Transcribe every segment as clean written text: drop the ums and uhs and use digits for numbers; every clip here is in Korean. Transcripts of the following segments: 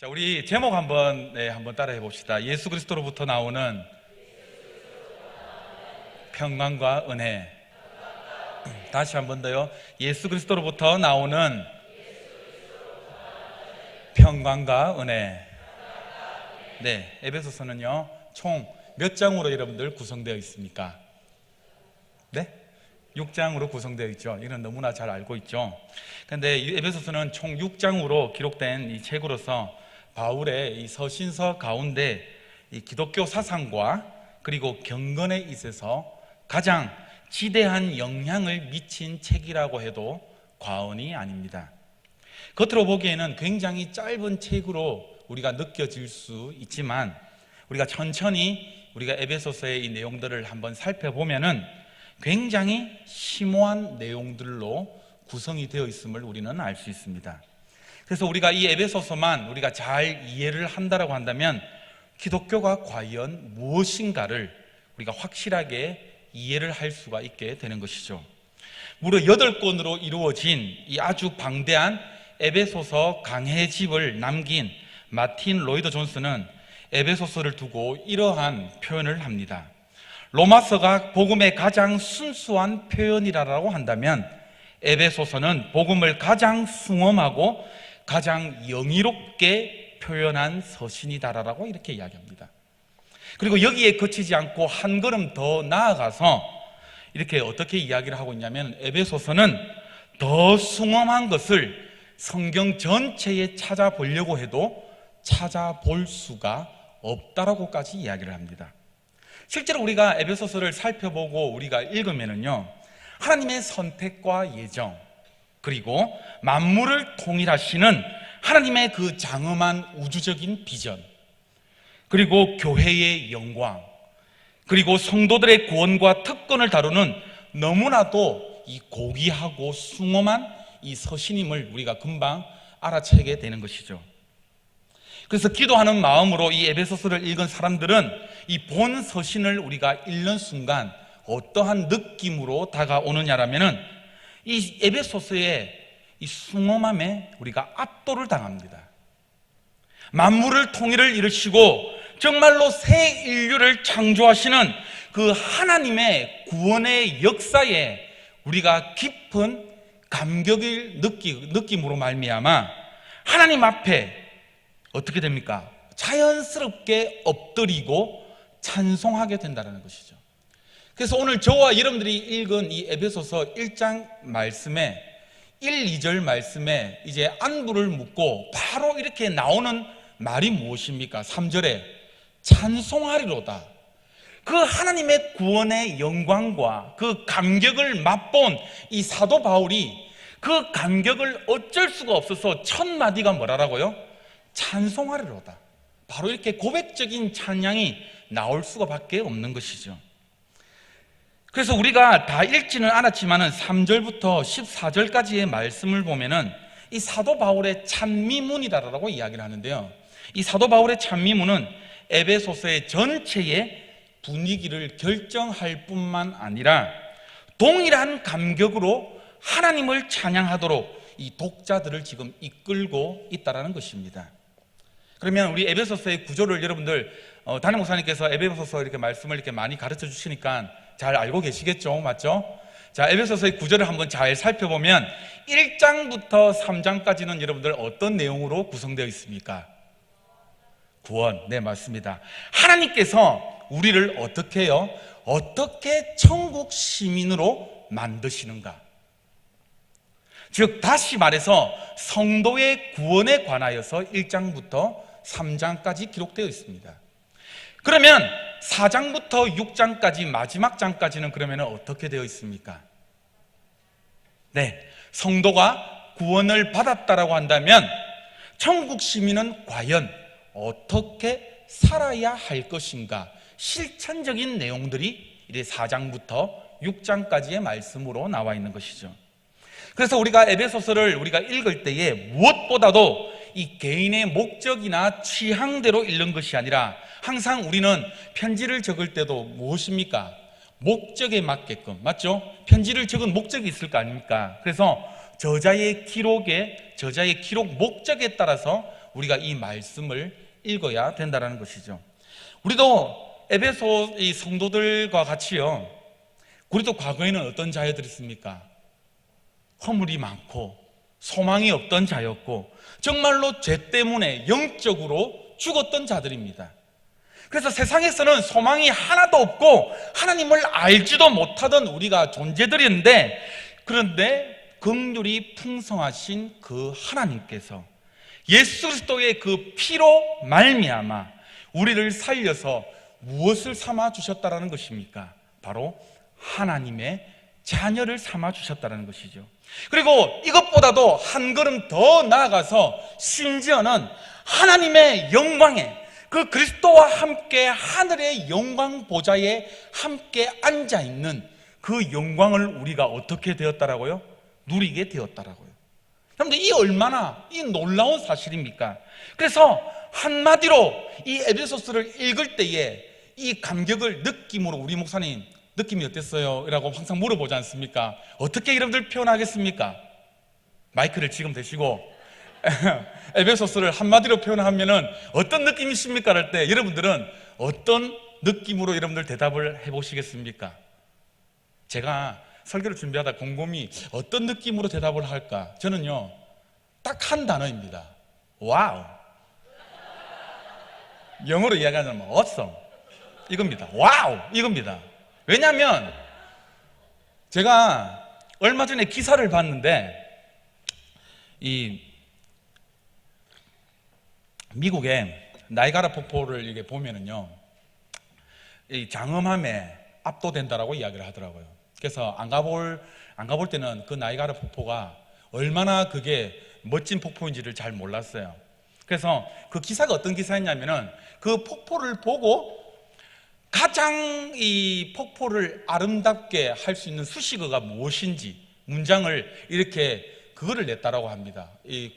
자, 우리 제목 한번 따라해 봅시다. 예수 그리스도로부터 나오는 평강과 은혜. 다시 한 번 더요. 예수 그리스도로부터 나오는 평강과 은혜. 네, 에베소서는요, 총 몇 장으로 여러분들 구성되어 있습니까? 네? 6장으로 구성되어 있죠. 이건 너무나 잘 알고 있죠. 그런데 이 에베소서는 총 6장으로 기록된 이 책으로서 바울의 이 서신서 가운데 이 기독교 사상과 그리고 경건에 있어서 가장 지대한 영향을 미친 책이라고 해도 과언이 아닙니다. 겉으로 보기에는 굉장히 짧은 책으로 우리가 느껴질 수 있지만 우리가 천천히 우리가 에베소서의 이 내용들을 한번 살펴보면은 굉장히 심오한 내용들로 구성이 되어 있음을 우리는 알 수 있습니다. 그래서 우리가 이 에베소서만 우리가 잘 이해를 한다라고 한다면 기독교가 과연 무엇인가를 우리가 확실하게 이해를 할 수가 있게 되는 것이죠. 무려 8권으로 이루어진 이 아주 방대한 에베소서 강해집을 남긴 마틴 로이드 존스는 에베소서를 두고 이러한 표현을 합니다. 로마서가 복음의 가장 순수한 표현이라고 한다면 에베소서는 복음을 가장 숭엄하고 가장 영의롭게 표현한 서신이다라고 이렇게 이야기합니다. 그리고 여기에 그치지 않고 한 걸음 더 나아가서 이렇게 어떻게 이야기를 하고 있냐면 에베소서는 더 숭엄한 것을 성경 전체에 찾아보려고 해도 찾아볼 수가 없다라고까지 이야기를 합니다. 실제로 우리가 에베소서를 살펴보고 우리가 읽으면은요, 하나님의 선택과 예정, 그리고 만물을 통일하시는 하나님의 그 장엄한 우주적인 비전, 그리고 교회의 영광, 그리고 성도들의 구원과 특권을 다루는 너무나도 이 고귀하고 숭엄한 이 서신임을 우리가 금방 알아채게 되는 것이죠. 그래서 기도하는 마음으로 이 에베소서를 읽은 사람들은 이 본 서신을 우리가 읽는 순간 어떠한 느낌으로 다가오느냐라면은 이 에베소서의 이 숭엄함에 우리가 압도를 당합니다. 만물을 통일을 이루시고 정말로 새 인류를 창조하시는 그 하나님의 구원의 역사에 우리가 깊은 감격을 느낌으로 말미암아 하나님 앞에 어떻게 됩니까? 자연스럽게 엎드리고 찬송하게 된다는 것이죠. 그래서 오늘 저와 여러분들이 읽은 이 에베소서 1장 말씀에 1, 2절 말씀에 이제 안부를 묻고 바로 이렇게 나오는 말이 무엇입니까? 3절에 찬송하리로다. 그 하나님의 구원의 영광과 그 감격을 맛본 이 사도 바울이 그 감격을 어쩔 수가 없어서 첫 마디가 뭐라고요? 찬송하리로다. 바로 이렇게 고백적인 찬양이 나올 수가 밖에 없는 것이죠. 그래서 우리가 다 읽지는 않았지만 3절부터 14절까지의 말씀을 보면은 이 사도 바울의 찬미문이다라고 이야기를 하는데요, 이 사도 바울의 찬미문은 에베소서의 전체의 분위기를 결정할 뿐만 아니라 동일한 감격으로 하나님을 찬양하도록 이 독자들을 지금 이끌고 있다는 것입니다. 그러면 우리 에베소서의 구조를 여러분들 담임 목사님께서 에베소서 이렇게 말씀을 이렇게 많이 가르쳐 주시니까 잘 알고 계시겠죠? 맞죠? 자, 에베소서의 구조를 한번 잘 살펴보면 1장부터 3장까지는 여러분들 어떤 내용으로 구성되어 있습니까? 구원. 네, 맞습니다. 하나님께서 우리를 어떻게 해요? 어떻게 천국 시민으로 만드시는가? 즉 다시 말해서 성도의 구원에 관하여서 1장부터 3장까지 기록되어 있습니다. 그러면 4장부터 6장까지 마지막 장까지는 그러면 어떻게 되어 있습니까? 네, 성도가 구원을 받았다라고 한다면 천국 시민은 과연 어떻게 살아야 할 것인가? 실천적인 내용들이 이제 4장부터 6장까지의 말씀으로 나와 있는 것이죠. 그래서 우리가 에베소서를 우리가 읽을 때에 무엇보다도 이 개인의 목적이나 취향대로 읽는 것이 아니라 항상 우리는 편지를 적을 때도 무엇입니까? 목적에 맞게끔, 맞죠? 편지를 적은 목적이 있을 거 아닙니까? 그래서 저자의 기록 목적에 따라서 우리가 이 말씀을 읽어야 된다는 것이죠. 우리도 에베소 이 성도들과 같이요, 우리도 과거에는 어떤 자녀들이었습니까? 허물이 많고 소망이 없던 자였고 정말로 죄 때문에 영적으로 죽었던 자들입니다. 그래서 세상에서는 소망이 하나도 없고 하나님을 알지도 못하던 우리가 존재들인데, 그런데 긍휼이 풍성하신 그 하나님께서 예수 그리스도의 그 피로 말미암아 우리를 살려서 무엇을 삼아 주셨다라는 것입니까? 바로 하나님의 자녀를 삼아 주셨다는 것이죠. 그리고 이것보다도 한 걸음 더 나아가서 심지어는 하나님의 영광에, 그 그리스도와 함께 하늘의 영광 보좌에 함께 앉아있는 그 영광을 우리가 어떻게 되었다라고요? 누리게 되었다라고요. 여러분들, 이 얼마나 이 놀라운 사실입니까? 그래서 한마디로 이 에베소서를 읽을 때에 이 감격을 느낌으로, 우리 목사님 느낌이 어땠어요? 라고 항상 물어보지 않습니까? 어떻게 여러분들 표현하겠습니까? 마이크를 지금 대시고 에베소서를 한마디로 표현하면은 어떤 느낌이십니까? 할 때 여러분들은 어떤 느낌으로 여러분들 대답을 해보시겠습니까? 제가 설교를 준비하다 곰곰이 어떤 느낌으로 대답을 할까? 저는요, 딱 한 단어입니다. 와우. 영어로 이야기하자면 awesome. 이겁니다. 와우. 이겁니다. 왜냐하면 제가 얼마 전에 기사를 봤는데, 이 미국의 나이가라 폭포를 이게 보면은요, 이 장엄함에 압도된다라고 이야기를 하더라고요. 그래서 안 가볼 때는 그 나이가라 폭포가 얼마나 그게 멋진 폭포인지를 잘 몰랐어요. 그래서 그 기사가 어떤 기사였냐면은, 그 폭포를 보고 가장 이 폭포를 아름답게 할 수 있는 수식어가 무엇인지 문장을 이렇게 그거를 냈다라고 합니다. 이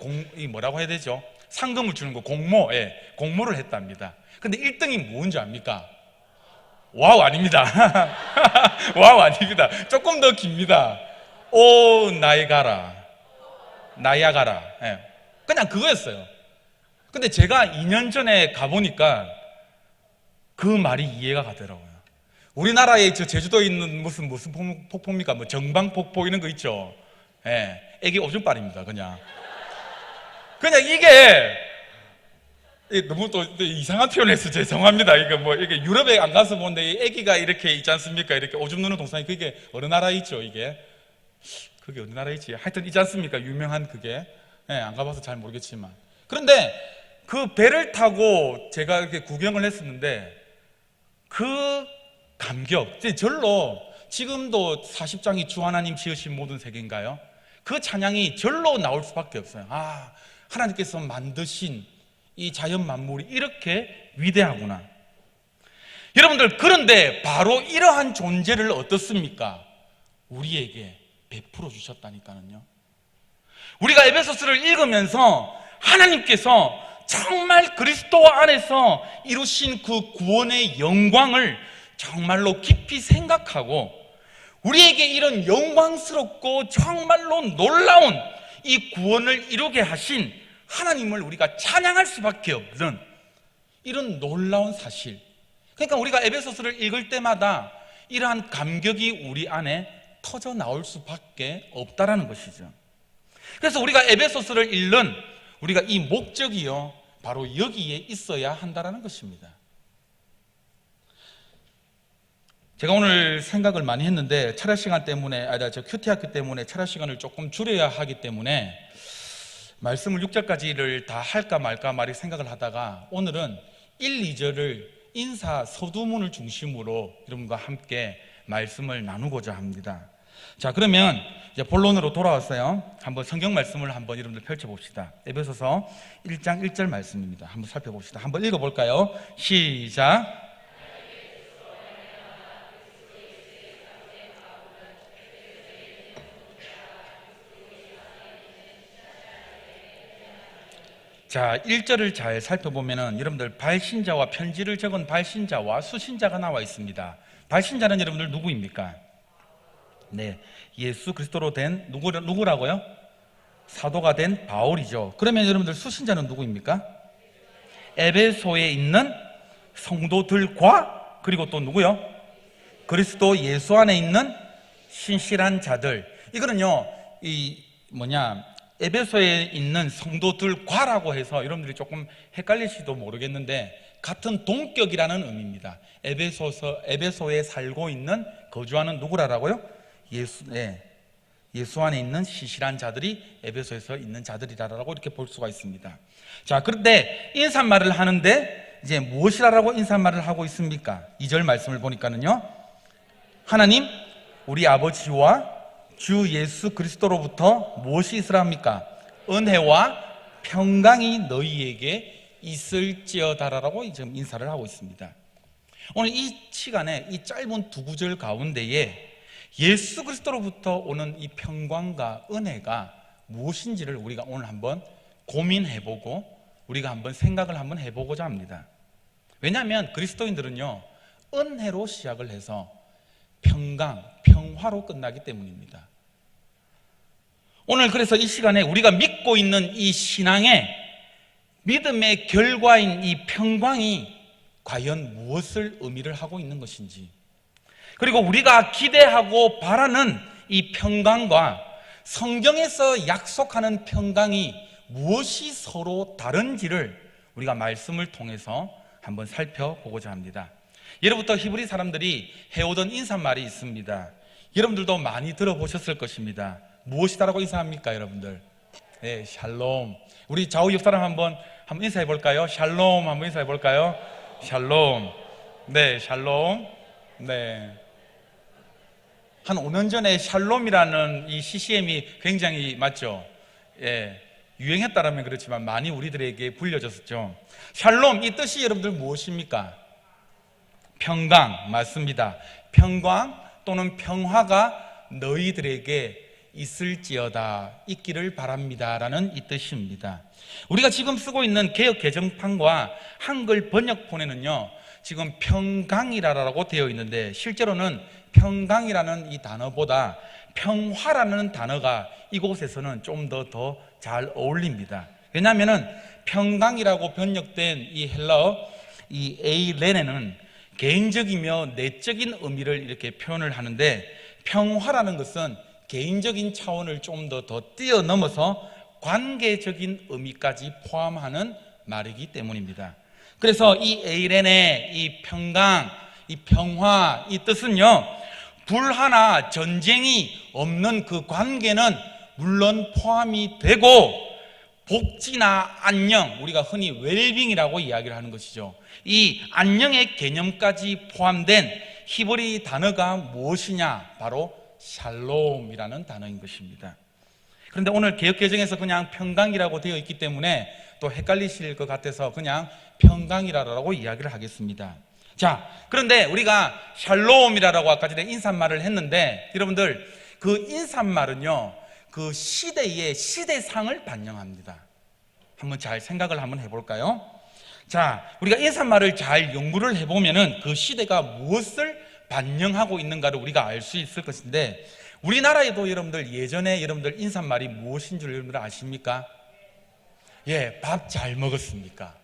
뭐라고 해야 되죠? 상금을 주는 거, 공모, 공모를 했답니다. 근데 1등이 뭔지 압니까? 와우 아닙니다. 와우 아닙니다. 조금 더 깁니다. 오 나이가라, 나이아가라. 그냥 그거였어요. 근데 제가 2년 전에 가보니까 그 말이 이해가 가더라고요. 우리나라에 저 제주도에 있는 무슨 폭포입니까? 뭐 정방폭포 이런 거 있죠. 애기 오줌빨입니다. 그냥 이게 너무 또 이상한 표현해서 죄송합니다. 이거 뭐 이게 유럽에 안 가서 보는데 애기가 이렇게 있지 않습니까? 이렇게 오줌 누는 동상이, 그게 어느 나라에 있죠? 그게 어느 나라에 있지? 하여튼 있지 않습니까? 유명한 그게. 안 가봐서 잘 모르겠지만. 그런데 그 배를 타고 제가 이렇게 구경을 했었는데, 그 감격, 절로 지금도 40장이 주 하나님 지으신 모든 세계인가요? 그 찬양이 절로 나올 수밖에 없어요. 아, 하나님께서 만드신 이 자연 만물이 이렇게 위대하구나. 여러분들, 그런데 바로 이러한 존재를 어떻습니까? 우리에게 베풀어 주셨다니까요. 우리가 에베소서를 읽으면서 하나님께서 정말 그리스도 안에서 이루신 그 구원의 영광을 정말로 깊이 생각하고, 우리에게 이런 영광스럽고 정말로 놀라운 이 구원을 이루게 하신 하나님을 우리가 찬양할 수밖에 없는 이런 놀라운 사실. 그러니까 우리가 에베소서를 읽을 때마다 이러한 감격이 우리 안에 터져 나올 수밖에 없다라는 것이죠. 그래서 우리가 에베소서를 읽는 우리가 이 목적이요, 바로 여기에 있어야 한다라는 것입니다. 제가 오늘 생각을 많이 했는데, 철학 시간 때문에, 저 큐티학교 때문에 철학 시간을 조금 줄여야 하기 때문에 말씀을 6절까지를 다 할까 말까 말이 생각을 하다가, 오늘은 1, 2절을 인사 서두문을 중심으로 여러분과 함께 말씀을 나누고자 합니다. 자, 그러면 이제 본론으로 돌아왔어요. 한번 성경 말씀을 한번 여러분들 펼쳐봅시다. 에베소서 1장 1절 말씀입니다. 한번 살펴봅시다. 한번 읽어볼까요? 시작. 자, 1절을 잘 살펴보면은 여러분들 발신자와 편지를 적은 발신자와 수신자가 나와 있습니다. 발신자는 여러분들 누구입니까? 네, 예수 그리스도로 된 누구라고요? 사도가 된 바울이죠. 그러면 여러분들 수신자는 누구입니까? 에베소에 있는 성도들과 그리고 또 누구요? 그리스도 예수 안에 있는 신실한 자들. 이거는요, 에베소에 있는 성도들과라고 해서 여러분들이 조금 헷갈리실지도 모르겠는데 같은 동격이라는 의미입니다. 에베소에 살고 있는 거주하는 누구라고요? 예수 안에 있는 신실한 자들이 에베소에서 있는 자들이라고 이렇게 볼 수가 있습니다. 자, 그런데 인사말을 하는데 이제 무엇이라고 인사말을 하고 있습니까? 2절 말씀을 보니까는요, 하나님 우리 아버지와 주 예수 그리스도로부터 무엇이 있으랍니까? 은혜와 평강이 너희에게 있을지어다라고 지금 인사를 하고 있습니다. 오늘 이 시간에 이 짧은 두 구절 가운데에 예수 그리스도로부터 오는 이 평강과 은혜가 무엇인지를 우리가 오늘 한번 고민해보고 우리가 한번 생각을 한번 해보고자 합니다. 왜냐하면 그리스도인들은요, 은혜로 시작을 해서 평강, 평화로 끝나기 때문입니다. 오늘 그래서 이 시간에 우리가 믿고 있는 이 신앙의 믿음의 결과인 이 평강이 과연 무엇을 의미를 하고 있는 것인지, 그리고 우리가 기대하고 바라는 이 평강과 성경에서 약속하는 평강이 무엇이 서로 다른지를 우리가 말씀을 통해서 한번 살펴보고자 합니다. 예로부터 히브리 사람들이 해오던 인사말이 있습니다. 여러분들도 많이 들어보셨을 것입니다. 무엇이다라고 인사합니까, 여러분들? 네, 샬롬. 우리 좌우옆 사람 한번 인사해 볼까요? 샬롬 한번 인사해 볼까요? 샬롬. 네, 샬롬. 네. 한 5년 전에 샬롬이라는 이 CCM이 굉장히 맞죠? 예. 유행했다라면 그렇지만 많이 우리들에게 불려졌었죠. 샬롬, 이 뜻이 여러분들 무엇입니까? 평강, 맞습니다. 평강 또는 평화가 너희들에게 있을지어다, 있기를 바랍니다 라는 이 뜻입니다. 우리가 지금 쓰고 있는 개역 개정판과 한글 번역본에는요, 지금 평강이라고 되어 있는데 실제로는 평강이라는 이 단어보다 평화라는 단어가 이곳에서는 좀 더 잘 어울립니다. 왜냐하면 평강이라고 번역된 이 헬라어 이 에이레네는 개인적이며 내적인 의미를 이렇게 표현을 하는데, 평화라는 것은 개인적인 차원을 좀 더 뛰어넘어서 관계적인 의미까지 포함하는 말이기 때문입니다. 그래서 이 에이레네, 이 평강, 이 평화, 이 뜻은요, 불화나 전쟁이 없는 그 관계는 물론 포함이 되고, 복지나 안녕, 우리가 흔히 웰빙이라고 이야기를 하는 것이죠. 이 안녕의 개념까지 포함된 히브리 단어가 무엇이냐? 바로 샬롬이라는 단어인 것입니다. 그런데 오늘 개역개정에서 그냥 평강이라고 되어 있기 때문에 또 헷갈리실 것 같아서 그냥 평강이라고 이야기를 하겠습니다. 자, 그런데 우리가 샬롬이라고 아까 전에 인사말을 했는데, 여러분들 그 인사말은요, 그 시대의 시대상을 반영합니다. 한번 잘 생각을 한번 해볼까요? 자, 우리가 인사말을 잘 연구를 해보면은 그 시대가 무엇을 반영하고 있는가를 우리가 알 수 있을 것인데, 우리나라에도 여러분들 예전에 여러분들 인사말이 무엇인 줄 여러분들 아십니까? 예, 밥 잘 먹었습니까?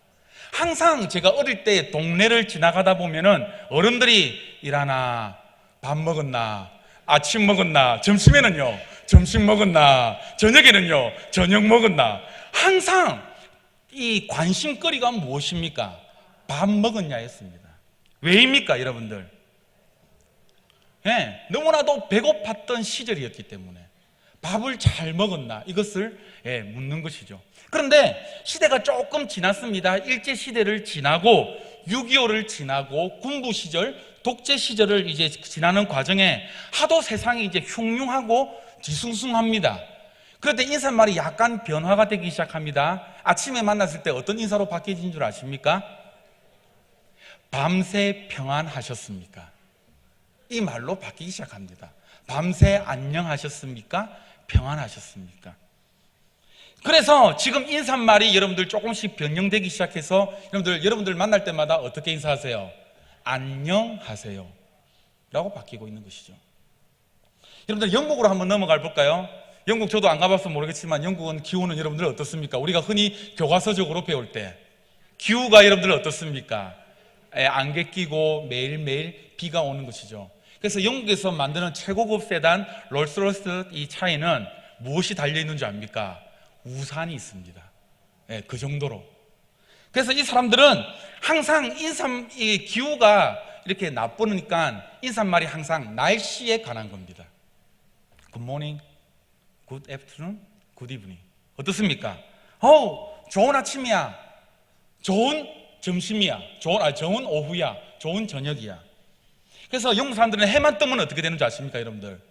항상 제가 어릴 때 동네를 지나가다 보면은 어른들이 일하나, 밥 먹었나, 아침 먹었나, 점심에는요, 점심 먹었나, 저녁에는요, 저녁 먹었나, 항상 이 관심거리가 무엇입니까? 밥 먹었냐였습니다. 왜입니까, 여러분들? 예, 너무나도 배고팠던 시절이었기 때문에 밥을 잘 먹었나, 이것을 묻는 것이죠. 그런데 시대가 조금 지났습니다. 일제시대를 지나고 6.25를 지나고 군부 시절, 독재 시절을 이제 지나는 과정에 하도 세상이 이제 흉흉하고 뒤숭숭합니다. 그런데 인사말이 약간 변화가 되기 시작합니다. 아침에 만났을 때 어떤 인사로 바뀌어진 줄 아십니까? 밤새 평안하셨습니까? 이 말로 바뀌기 시작합니다. 밤새 안녕하셨습니까? 평안하셨습니까? 그래서 지금 인사말이 여러분들 조금씩 변형되기 시작해서 여러분들 만날 때마다 어떻게 인사하세요? 안녕하세요 라고 바뀌고 있는 것이죠. 여러분들 영국으로 한번 넘어가 볼까요? 영국 저도 안 가봐서 모르겠지만 영국은 기후는 여러분들 어떻습니까? 우리가 흔히 교과서적으로 배울 때 기후가 여러분들 어떻습니까? 안개 끼고 매일매일 비가 오는 것이죠. 그래서 영국에서 만드는 최고급 세단 롤스로이스 이 차에는 무엇이 달려있는 줄 압니까? 우산이 있습니다. 그 정도로. 그래서 이 사람들은 항상 이 기후가 이렇게 나쁘니까 인사말이 항상 날씨에 관한 겁니다. Good morning, good afternoon, good evening. 어떻습니까? 좋은 아침이야. 좋은 점심이야. 좋은 오후야. 좋은 저녁이야. 그래서 영국 사람들은 해만 뜨면 어떻게 되는지 아십니까, 여러분들?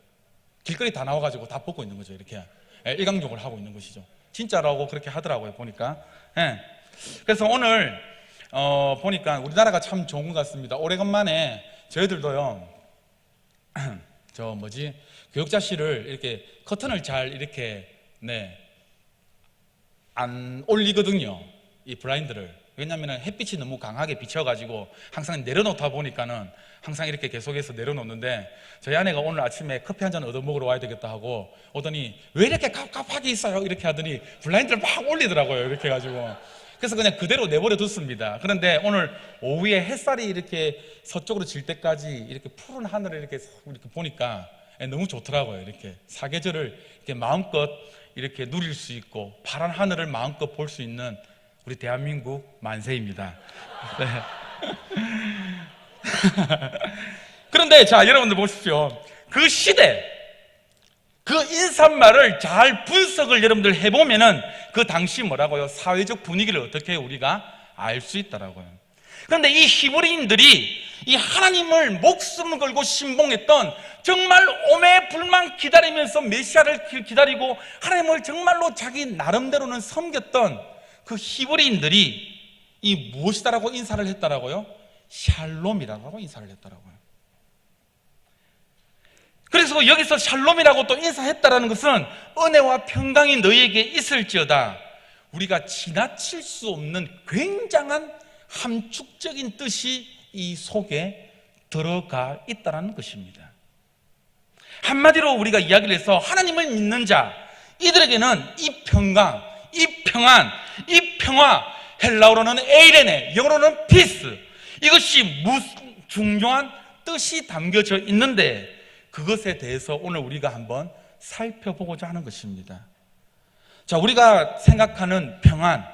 길거리 다 나와가지고 다 벗고 있는 거죠. 이렇게 일광욕을 하고 있는 것이죠. 진짜라고 그렇게 하더라고요, 보니까. 그래서 오늘 보니까 우리나라가 참 좋은 것 같습니다. 오래간만에 저희들도요, 교육자실을 이렇게 커튼을 잘 이렇게 안 올리거든요. 이 블라인드를. 왜냐하면 햇빛이 너무 강하게 비쳐가지고 항상 내려놓다 보니까는 항상 이렇게 계속해서 내려놓는데, 저희 아내가 오늘 아침에 커피 한 잔 얻어 먹으러 와야 되겠다 하고 오더니 왜 이렇게 갑갑하게 있어요? 이렇게 하더니 블라인드를 막 올리더라고요. 이렇게 해가지고. 그래서 그냥 그대로 내버려 뒀습니다. 그런데 오늘 오후에 햇살이 이렇게 서쪽으로 질 때까지 이렇게 푸른 하늘을 이렇게 보니까 너무 좋더라고요. 이렇게 사계절을 이렇게 마음껏 이렇게 누릴 수 있고 파란 하늘을 마음껏 볼 수 있는 우리 대한민국 만세입니다. 네. 그런데 자, 여러분들 보십시오. 그 시대, 그 인사말을 잘 분석을 여러분들 해보면은 그 당시 뭐라고요? 사회적 분위기를 어떻게 우리가 알 수 있다라고요. 그런데 이 히브리인들이 이 하나님을 목숨을 걸고 신봉했던, 정말 오매불망 기다리면서 메시아를 기다리고 하나님을 정말로 자기 나름대로는 섬겼던 그 히브리인들이 이 무엇이다라고 인사를 했다라고요? 샬롬이라고 인사를 했다라고요. 그래서 여기서 샬롬이라고 또 인사했다라는 것은 은혜와 평강이 너희에게 있을지어다, 우리가 지나칠 수 없는 굉장한 함축적인 뜻이 이 속에 들어가 있다는 것입니다. 한마디로 우리가 이야기를 해서 하나님을 믿는 자, 이들에게는 이 평강, 이 평안, 이 평화, 헬라어로는 에이레네, 영어로는 피스, 이것이 중요한 뜻이 담겨져 있는데, 그것에 대해서 오늘 우리가 한번 살펴보고자 하는 것입니다. 자, 우리가 생각하는 평안,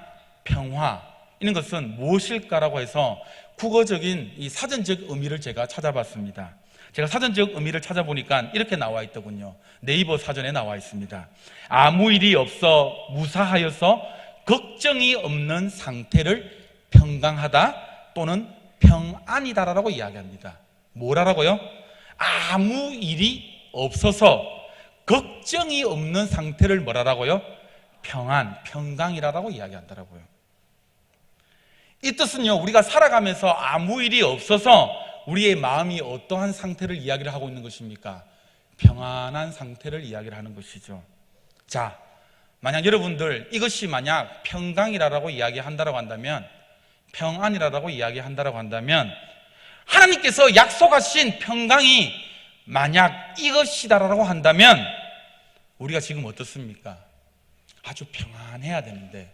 평화, 이런 것은 무엇일까라고 해서 국어적인 이 사전적 의미를 제가 찾아봤습니다. 제가 사전적 의미를 찾아보니까 이렇게 나와 있더군요. 네이버 사전에 나와 있습니다. 아무 일이 없어 무사하여서 걱정이 없는 상태를 평강하다 또는 평안이다라고 이야기합니다. 뭐라고요? 아무 일이 없어서 걱정이 없는 상태를 뭐라고요? 평안, 평강이라고 이야기한다라고요. 이 뜻은요, 우리가 살아가면서 아무 일이 없어서 우리의 마음이 어떠한 상태를 이야기를 하고 있는 것입니까? 평안한 상태를 이야기를 하는 것이죠. 자, 만약 여러분들 이것이 만약 평강이라고 이야기한다라고 한다면, 평안이라고 이야기한다라고 한다면, 하나님께서 약속하신 평강이 만약 이것이다라고 한다면 우리가 지금 어떻습니까? 아주 평안해야 되는데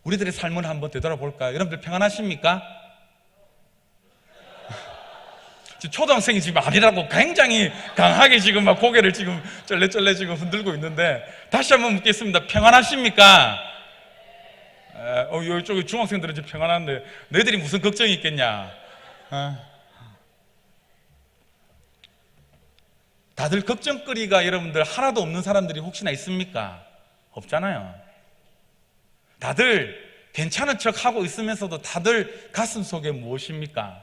우리들의 삶을 한번 되돌아볼까요? 여러분들 평안하십니까? 지금 초등학생이 지금 아니라고 굉장히 강하게 지금 막 고개를 지금 쩔레쩔레 지금 흔들고 있는데, 다시 한번 묻겠습니다. 평안하십니까? 이쪽에 중학생들은 지금 평안한데 너희들이 무슨 걱정이 있겠냐? 다들 걱정거리가 여러분들 하나도 없는 사람들이 혹시나 있습니까? 없잖아요. 다들 괜찮은 척 하고 있으면서도 다들 가슴 속에 무엇입니까?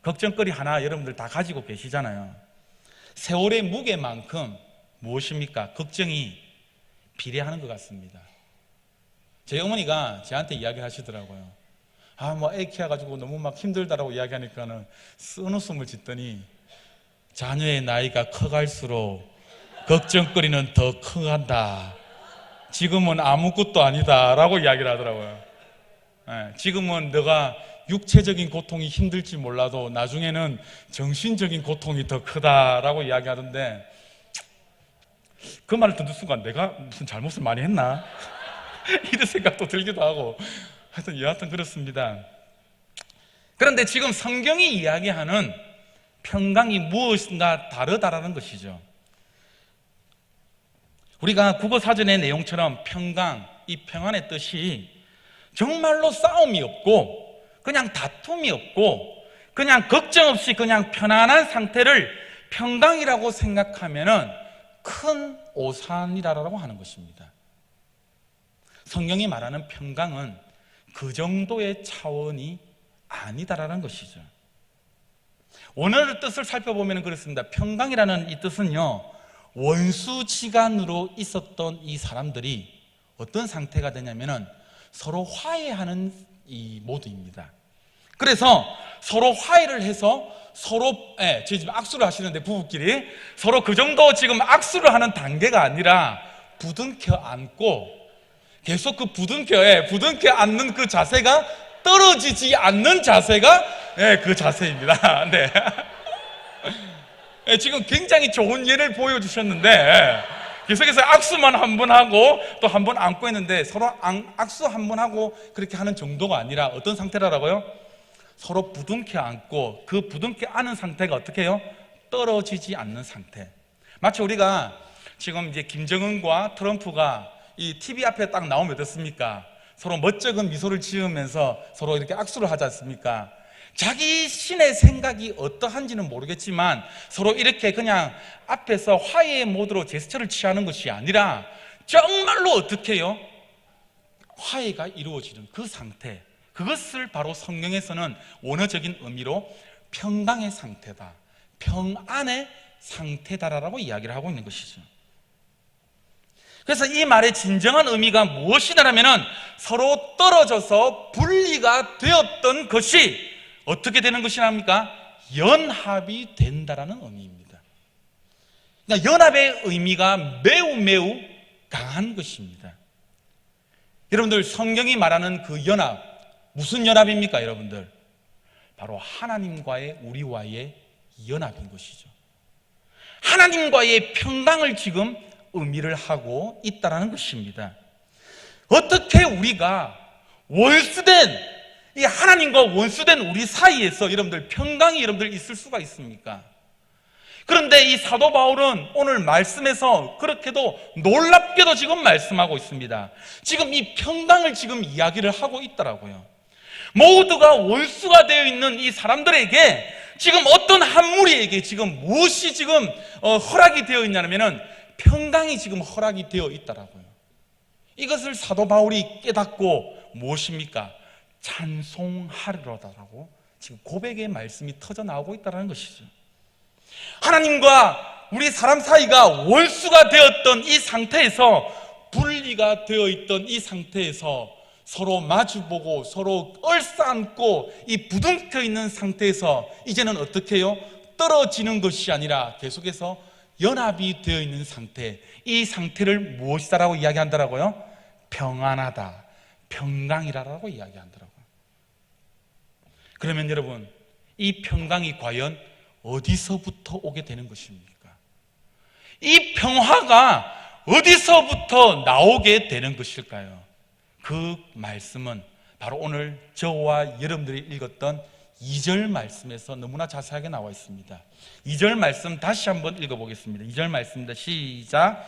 걱정거리 하나 여러분들 다 가지고 계시잖아요. 세월의 무게만큼 무엇입니까? 걱정이 비례하는 것 같습니다. 제 어머니가 저한테 이야기를 하시더라고요. 애 키워가지고 너무 막 힘들다라고 이야기하니까는 쓴웃음을 짓더니, 자녀의 나이가 커갈수록 걱정거리는 더 커간다. 지금은 아무것도 아니다라고 이야기를 하더라고요. 지금은 너가 육체적인 고통이 힘들지 몰라도 나중에는 정신적인 고통이 더 크다라고 이야기하던데, 그 말을 듣는 순간 내가 무슨 잘못을 많이 했나? 이런 생각도 들기도 하고, 하여튼 여하튼 그렇습니다. 그런데 지금 성경이 이야기하는 평강이 무엇인가 다르다라는 것이죠. 우리가 국어사전의 내용처럼 평강, 이 평안의 뜻이 정말로 싸움이 없고 그냥 다툼이 없고 그냥 걱정 없이 그냥 편안한 상태를 평강이라고 생각하면은 큰 오산이라고 하는 것입니다. 성경이 말하는 평강은 그 정도의 차원이 아니다라는 것이죠. 원어의 뜻을 살펴보면 그렇습니다. 평강이라는 이 뜻은요, 원수지간으로 있었던 이 사람들이 어떤 상태가 되냐면은 서로 화해하는 이 모드입니다. 그래서 서로 화해를 해서 서로, 저희 지금 악수를 하시는데 부부끼리 서로 그 정도 지금 악수를 하는 단계가 아니라 부둥켜 안고 계속 그 부둥켜 안는 그 자세가 떨어지지 않는 자세가 그 자세입니다. 네. 지금 굉장히 좋은 예를 보여주셨는데 계속해서 악수만 한 번 하고 또 한 번 안고 했는데 서로 악수 한 번 하고 그렇게 하는 정도가 아니라 어떤 상태라고요? 서로 부둥켜 안고 그 부둥켜 안은 상태가 어떻게 해요? 떨어지지 않는 상태. 마치 우리가 지금 이제 김정은과 트럼프가 이 TV 앞에 딱 나오면 어떻습니까? 서로 멋쩍은 미소를 지으면서 서로 이렇게 악수를 하지 않습니까? 자기 신의 생각이 어떠한지는 모르겠지만 서로 이렇게 그냥 앞에서 화해의 모드로 제스처를 취하는 것이 아니라 정말로 어떻게 해요? 화해가 이루어지는 그 상태, 그것을 바로 성경에서는 원어적인 의미로 평강의 상태다, 평안의 상태다라고 이야기를 하고 있는 것이죠. 그래서 이 말의 진정한 의미가 무엇이냐면은 서로 떨어져서 분리가 되었던 것이 어떻게 되는 것이랍니까? 연합이 된다라는 의미입니다. 그러니까 연합의 의미가 매우 강한 것입니다. 여러분들, 성경이 말하는 그 연합, 무슨 연합입니까, 여러분들? 바로 하나님과의 우리와의 연합인 것이죠. 하나님과의 평강을 지금 의미를 하고 있다는 것입니다. 어떻게 우리가 원수된 이 하나님과 원수된 우리 사이에서 여러분들 평강이 여러분들 있을 수가 있습니까? 그런데 이 사도 바울은 오늘 말씀에서 그렇게도 놀랍게도 지금 말씀하고 있습니다. 지금 이 평강을 지금 이야기를 하고 있더라고요. 모두가 원수가 되어 있는 이 사람들에게 지금 어떤 한 무리에게 지금 무엇이 지금 허락이 되어 있냐면은 평강이 지금 허락이 되어 있더라고요. 이것을 사도 바울이 깨닫고 무엇입니까? 찬송하리로다라고 지금 고백의 말씀이 터져 나오고 있다는 것이죠. 하나님과 우리 사람 사이가 원수가 되었던 이 상태에서, 분리가 되어 있던 이 상태에서 서로 마주보고 서로 얼싸안고 이 부둥켜 있는 상태에서 이제는 어떻게 해요? 떨어지는 것이 아니라 계속해서 연합이 되어 있는 상태, 이 상태를 무엇이다라고 이야기한다라고요? 평안하다, 평강이라고 이야기한다라고요. 그러면 여러분, 이 평강이 과연 어디서부터 오게 되는 것입니까? 이 평화가 어디서부터 나오게 되는 것일까요? 그 말씀은 바로 오늘 저와 여러분들이 읽었던 2절 말씀에서 너무나 자세하게 나와 있습니다. 2절 말씀 다시 한번 읽어보겠습니다. 2절 말씀입니다. 시작.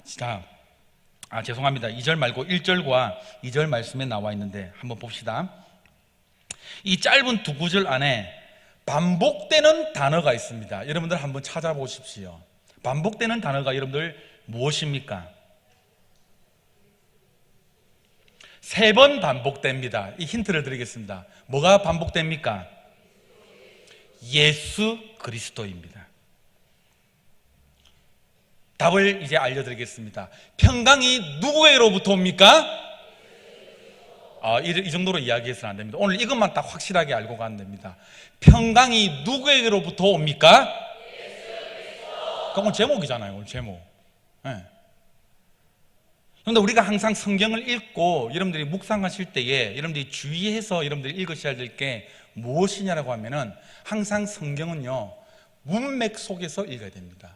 자, 죄송합니다. 2절 말고 1절과 2절 말씀에 나와 있는데 한번 봅시다. 이 짧은 두 구절 안에 반복되는 단어가 있습니다. 여러분들 한번 찾아보십시오. 반복되는 단어가 여러분들 무엇입니까? 3번 반복됩니다. 이 힌트를 드리겠습니다. 뭐가 반복됩니까? 예수 그리스도입니다. 답을 이제 알려드리겠습니다. 평강이 누구에게로부터 옵니까? 이 정도로 이야기해서는 안 됩니다. 오늘 이것만 딱 확실하게 알고 가면 됩니다. 평강이 누구에게로부터 옵니까? 그건 제목이잖아요. 오늘 제목. 그런데 우리가 항상 성경을 읽고 여러분들이 묵상하실 때에 여러분들이 주의해서 여러분들이 읽으셔야 될 게 무엇이냐라고 하면은 항상 성경은요, 문맥 속에서 읽어야 됩니다.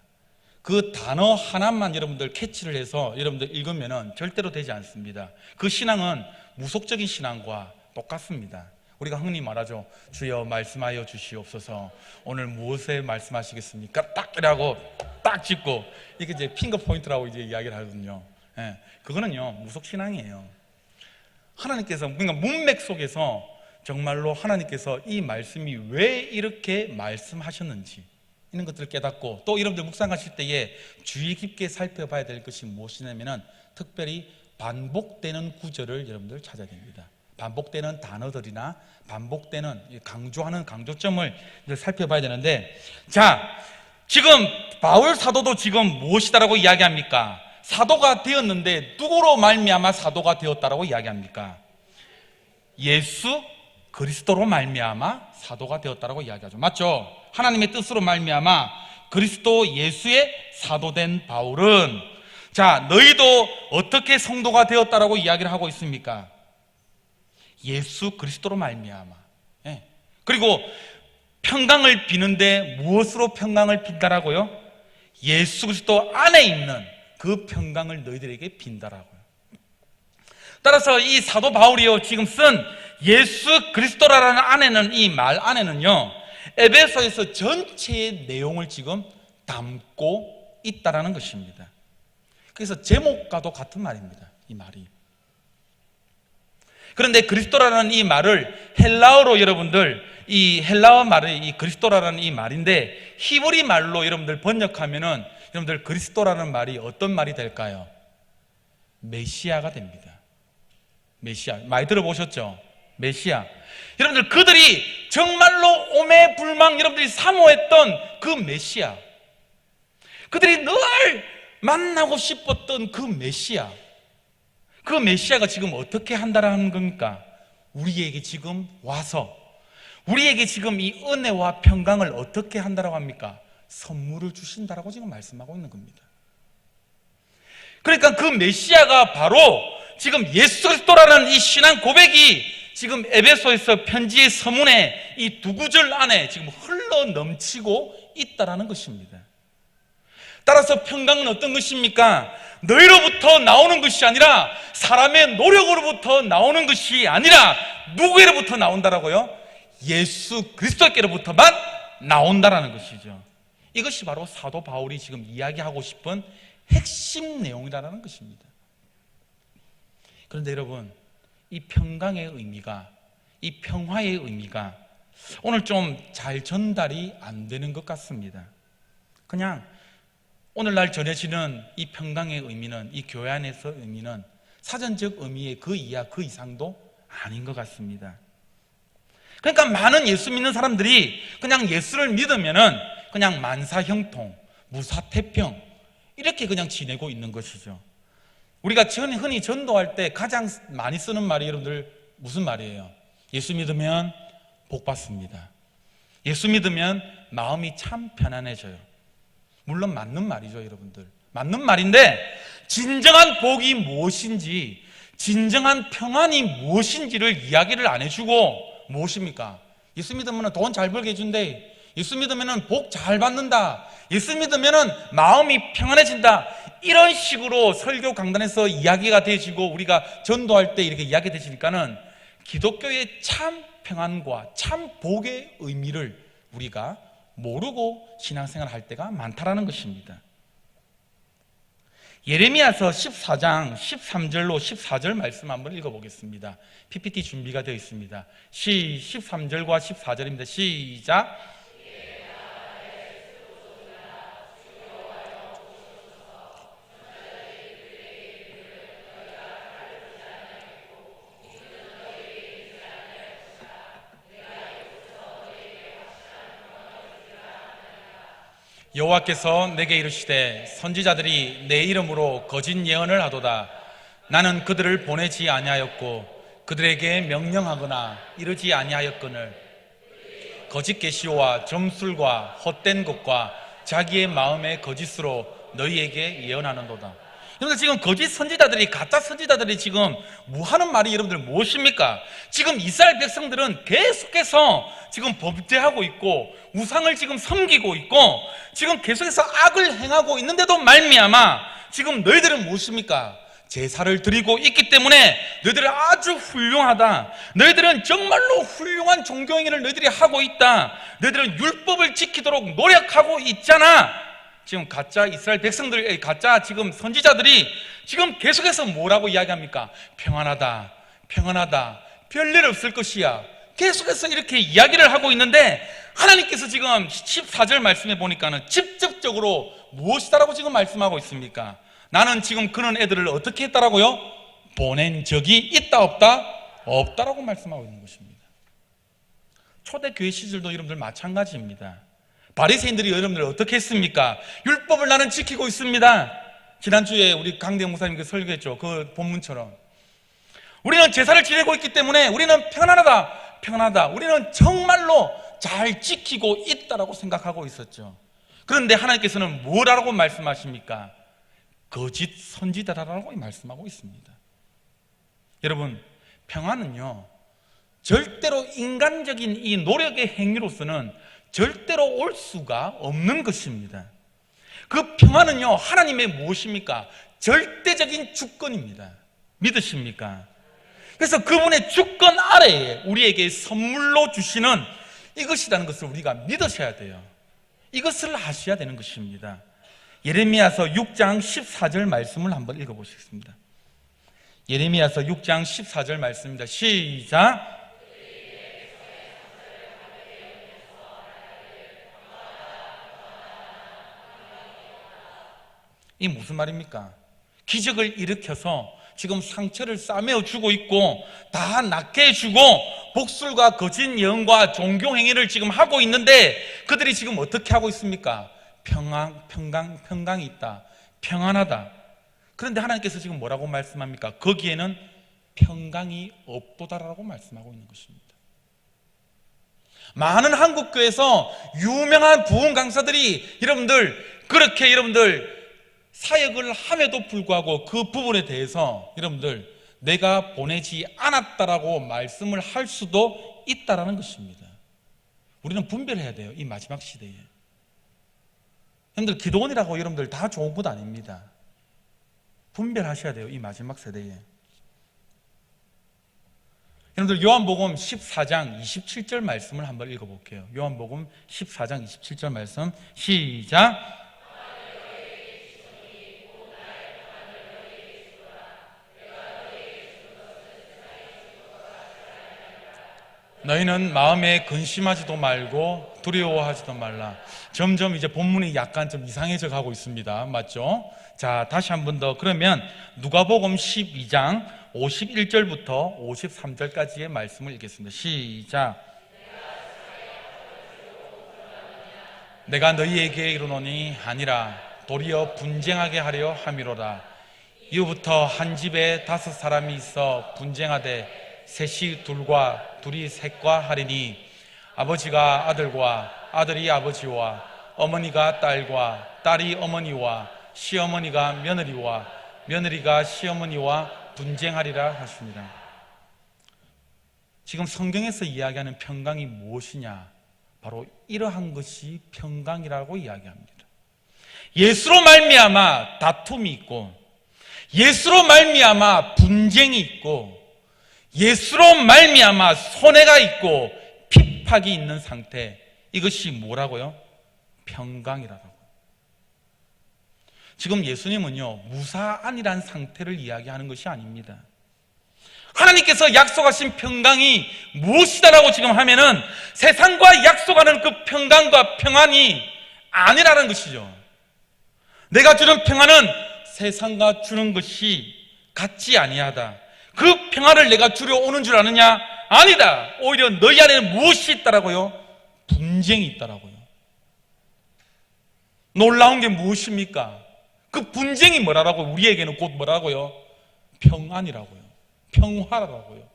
그 단어 하나만 여러분들 캐치를 해서 여러분들 읽으면 절대로 되지 않습니다. 그 신앙은 무속적인 신앙과 똑같습니다. 우리가 흔히 말하죠. 주여 말씀하여 주시옵소서. 오늘 무엇에 말씀하시겠습니까? 딱 이라고 딱 짚고 이게 이제 핑거 포인트라고 이제 이야기를 하거든요. 예, 그거는요 무속 신앙이에요. 하나님께서 그러니까 문맥 속에서 정말로 하나님께서 이 말씀이 왜 이렇게 말씀하셨는지 이런 것들을 깨닫고, 또 여러분들 묵상하실 때에 주의 깊게 살펴봐야 될 것이 무엇이냐면은 특별히 반복되는 구절을 여러분들 찾아야 됩니다. 반복되는 단어들이나 반복되는 강조하는 강조점을 살펴봐야 되는데, 자, 지금 바울 사도도 지금 무엇이다라고 이야기합니까? 사도가 되었는데 누구로 말미암아 사도가 되었다라고 이야기합니까? 예수 그리스도로 말미암아 사도가 되었다라고 이야기하죠. 맞죠? 하나님의 뜻으로 말미암아 그리스도 예수의 사도된 바울은, 자, 너희도 어떻게 성도가 되었다라고 이야기를 하고 있습니까? 예수 그리스도로 말미암아. 예. 그리고 평강을 비는데 무엇으로 평강을 빈다라고요? 예수 그리스도 안에 있는 그 평강을 너희들에게 빈다라고요. 따라서 이 사도 바울이요 지금 쓴 예수 그리스도라는 안에는, 이 말 안에는요 에베소에서 전체의 내용을 지금 담고 있다라는 것입니다. 그래서 제목과도 같은 말입니다, 이 말이. 그런데 그리스도라는 이 말을 헬라어로 여러분들, 이 헬라어 말이 이 그리스도라는 이 말인데 히브리 말로 여러분들 번역하면은 여러분들 그리스도라는 말이 어떤 말이 될까요? 메시아가 됩니다. 메시아, 많이 들어보셨죠? 메시아. 여러분들 그들이 정말로 오매불망 여러분들이 사모했던 그 메시아, 그들이 늘 만나고 싶었던 그 메시아, 그 메시아가 지금 어떻게 한다라는 겁니까? 우리에게 지금 와서 우리에게 지금 이 은혜와 평강을 어떻게 한다라고 합니까? 선물을 주신다라고 지금 말씀하고 있는 겁니다. 그러니까 그 메시아가 바로 지금 예수 그리스도라는 이 신앙 고백이 지금 에베소에서 편지의 서문에 이 두 구절 안에 지금 흘러 넘치고 있다라는 것입니다. 따라서 평강은 어떤 것입니까? 너희로부터 나오는 것이 아니라, 사람의 노력으로부터 나오는 것이 아니라 누구로부터 나온다라고요? 예수 그리스도께로부터만 나온다라는 것이죠. 이것이 바로 사도 바울이 지금 이야기하고 싶은 핵심 내용이라는 것입니다. 그런데 여러분, 이 평강의 의미가, 이 평화의 의미가 오늘 좀 잘 전달이 안 되는 것 같습니다. 그냥 오늘날 전해지는 이 평강의 의미는, 이 교회 안에서 의미는 사전적 의미의 그 이하 그 이상도 아닌 것 같습니다. 그러니까 많은 예수 믿는 사람들이 그냥 예수를 믿으면은 그냥 만사형통, 무사태평 이렇게 그냥 지내고 있는 것이죠. 우리가 흔히 전도할 때 가장 많이 쓰는 말이 여러분들 무슨 말이에요? 예수 믿으면 복 받습니다. 예수 믿으면 마음이 참 편안해져요. 물론 맞는 말이죠, 여러분들. 맞는 말인데 진정한 복이 무엇인지, 진정한 평안이 무엇인지를 이야기를 안 해주고, 무엇입니까? 예수 믿으면 돈 잘 벌게 해준대, 예수 믿으면 복 잘 받는다, 예수 믿으면 마음이 평안해진다, 이런 식으로 설교 강단에서 이야기가 되시고 우리가 전도할 때 이렇게 이야기 되시니까는 기독교의 참 평안과 참 복의 의미를 우리가 모르고 신앙생활을 할 때가 많다라는 것입니다. 예레미야서 14장 13절로 14절 말씀 한번 읽어보겠습니다. PPT 준비가 되어 있습니다. 13절과 14절입니다. 시작. 여호와께서 내게 이르시되 선지자들이 내 이름으로 거짓 예언을 하도다. 나는 그들을 보내지 아니하였고 그들에게 명령하거나 이르지 아니하였거늘 거짓 계시와 점술과 헛된 것과 자기의 마음의 거짓으로 너희에게 예언하는도다. 여러분들 지금 거짓 선지자들이, 가짜 선지자들이 지금 뭐 하는 말이 여러분들 무엇입니까? 지금 이스라엘 백성들은 계속해서 지금 범죄하고 있고 우상을 지금 섬기고 있고 지금 계속해서 악을 행하고 있는데도 말미암아 지금 너희들은 무엇입니까? 제사를 드리고 있기 때문에 너희들은 아주 훌륭하다. 너희들은 정말로 훌륭한 종교행위를 너희들이 하고 있다. 너희들은 율법을 지키도록 노력하고 있잖아. 지금 가짜 이스라엘 백성들, 가짜 지금 선지자들이 지금 계속해서 뭐라고 이야기합니까? 평안하다, 평안하다, 별일 없을 것이야. 계속해서 이렇게 이야기를 하고 있는데 하나님께서 지금 14절 말씀해 보니까는 직접적으로 무엇이다라고 지금 말씀하고 있습니까? 나는 지금 그런 애들을 어떻게 했다라고요? 보낸 적이 있다 없다? 없다라고 말씀하고 있는 것입니다. 초대교회 시절도 여러분들 마찬가지입니다. 바리새인들이 여러분들 어떻게 했습니까? 율법을 나는 지키고 있습니다. 지난주에 우리 강대영 목사님께 설교했죠. 그 본문처럼 우리는 제사를 지내고 있기 때문에 우리는 평안하다, 평안하다. 우리는 정말로 잘 지키고 있다라고 생각하고 있었죠. 그런데 하나님께서는 뭐라고 말씀하십니까? 거짓 선지자라고 말씀하고 있습니다. 여러분, 평안은요 절대로 인간적인 이 노력의 행위로서는 절대로 올 수가 없는 것입니다. 그 평안은요 하나님의 무엇입니까? 절대적인 주권입니다. 믿으십니까? 그래서 그분의 주권 아래에 우리에게 선물로 주시는 이것이라는 것을 우리가 믿으셔야 돼요. 이것을 아셔야 되는 것입니다. 예레미야서 6장 14절 말씀을 한번 읽어보시겠습니다. 예레미야서 6장 14절 말씀입니다. 시작. 이 무슨 말입니까? 기적을 일으켜서 지금 상처를 싸매어 주고 있고 다 낫게 해주고 복술과 거짓 예언과 종교 행위를 지금 하고 있는데 그들이 지금 어떻게 하고 있습니까? 평강이 있다, 평안하다. 그런데 하나님께서 지금 뭐라고 말씀합니까? 거기에는 평강이 없도다라고 말씀하고 있는 것입니다. 많은 한국교회에서 유명한 부흥 강사들이 여러분들 그렇게 여러분들 사역을 함에도 불구하고 그 부분에 대해서 여러분들 내가 보내지 않았다라고 말씀을 할 수도 있다라는 것입니다. 우리는 분별해야 돼요. 이 마지막 시대에. 여러분들 기도원이라고 여러분들 다 좋은 것 아닙니다. 분별하셔야 돼요. 이 마지막 세대에. 여러분들 요한복음 14장 27절 말씀을 한번 읽어볼게요. 요한복음 14장 27절 말씀 시작. 너희는 마음에 근심하지도 말고 두려워하지도 말라. 점점 이제 본문이 약간 좀 이상해져 가고 있습니다. 맞죠? 자, 다시 한 번 더. 그러면 누가복음 12장 51절부터 53절까지의 말씀을 읽겠습니다. 시작. 내가 너희에게 이르노니 아니라 도리어 분쟁하게 하려 함이로다. 이후부터 한 집에 5 사람이 있어 분쟁하되 셋이 둘과 둘이 셋과 하리니 아버지가 아들과 아들이 아버지와 어머니가 딸과 딸이 어머니와 시어머니가 며느리와 며느리가 시어머니와 분쟁하리라 하십니다. 지금 성경에서 이야기하는 평강이 무엇이냐? 바로 이러한 것이 평강이라고 이야기합니다. 예수로 말미암아 다툼이 있고 예수로 말미암아 분쟁이 있고 예수로 말미암아 손해가 있고 핍박이 있는 상태, 이것이 뭐라고요? 평강이라고. 지금 예수님은요 무사안이란 상태를 이야기하는 것이 아닙니다. 하나님께서 약속하신 평강이 무엇이다라고 지금 하면은 세상과 약속하는 그 평강과 평안이 아니라는 것이죠. 내가 주는 평안은 세상과 주는 것이 같지 아니하다. 그 평안을 내가 주려 오는 줄 아느냐? 아니다. 오히려 너희 안에는 무엇이 있다라고요? 분쟁이 있다라고요. 놀라운 게 무엇입니까? 그 분쟁이 뭐라고? 우리에게는 곧 뭐라고요? 평안이라고요. 평화라고요.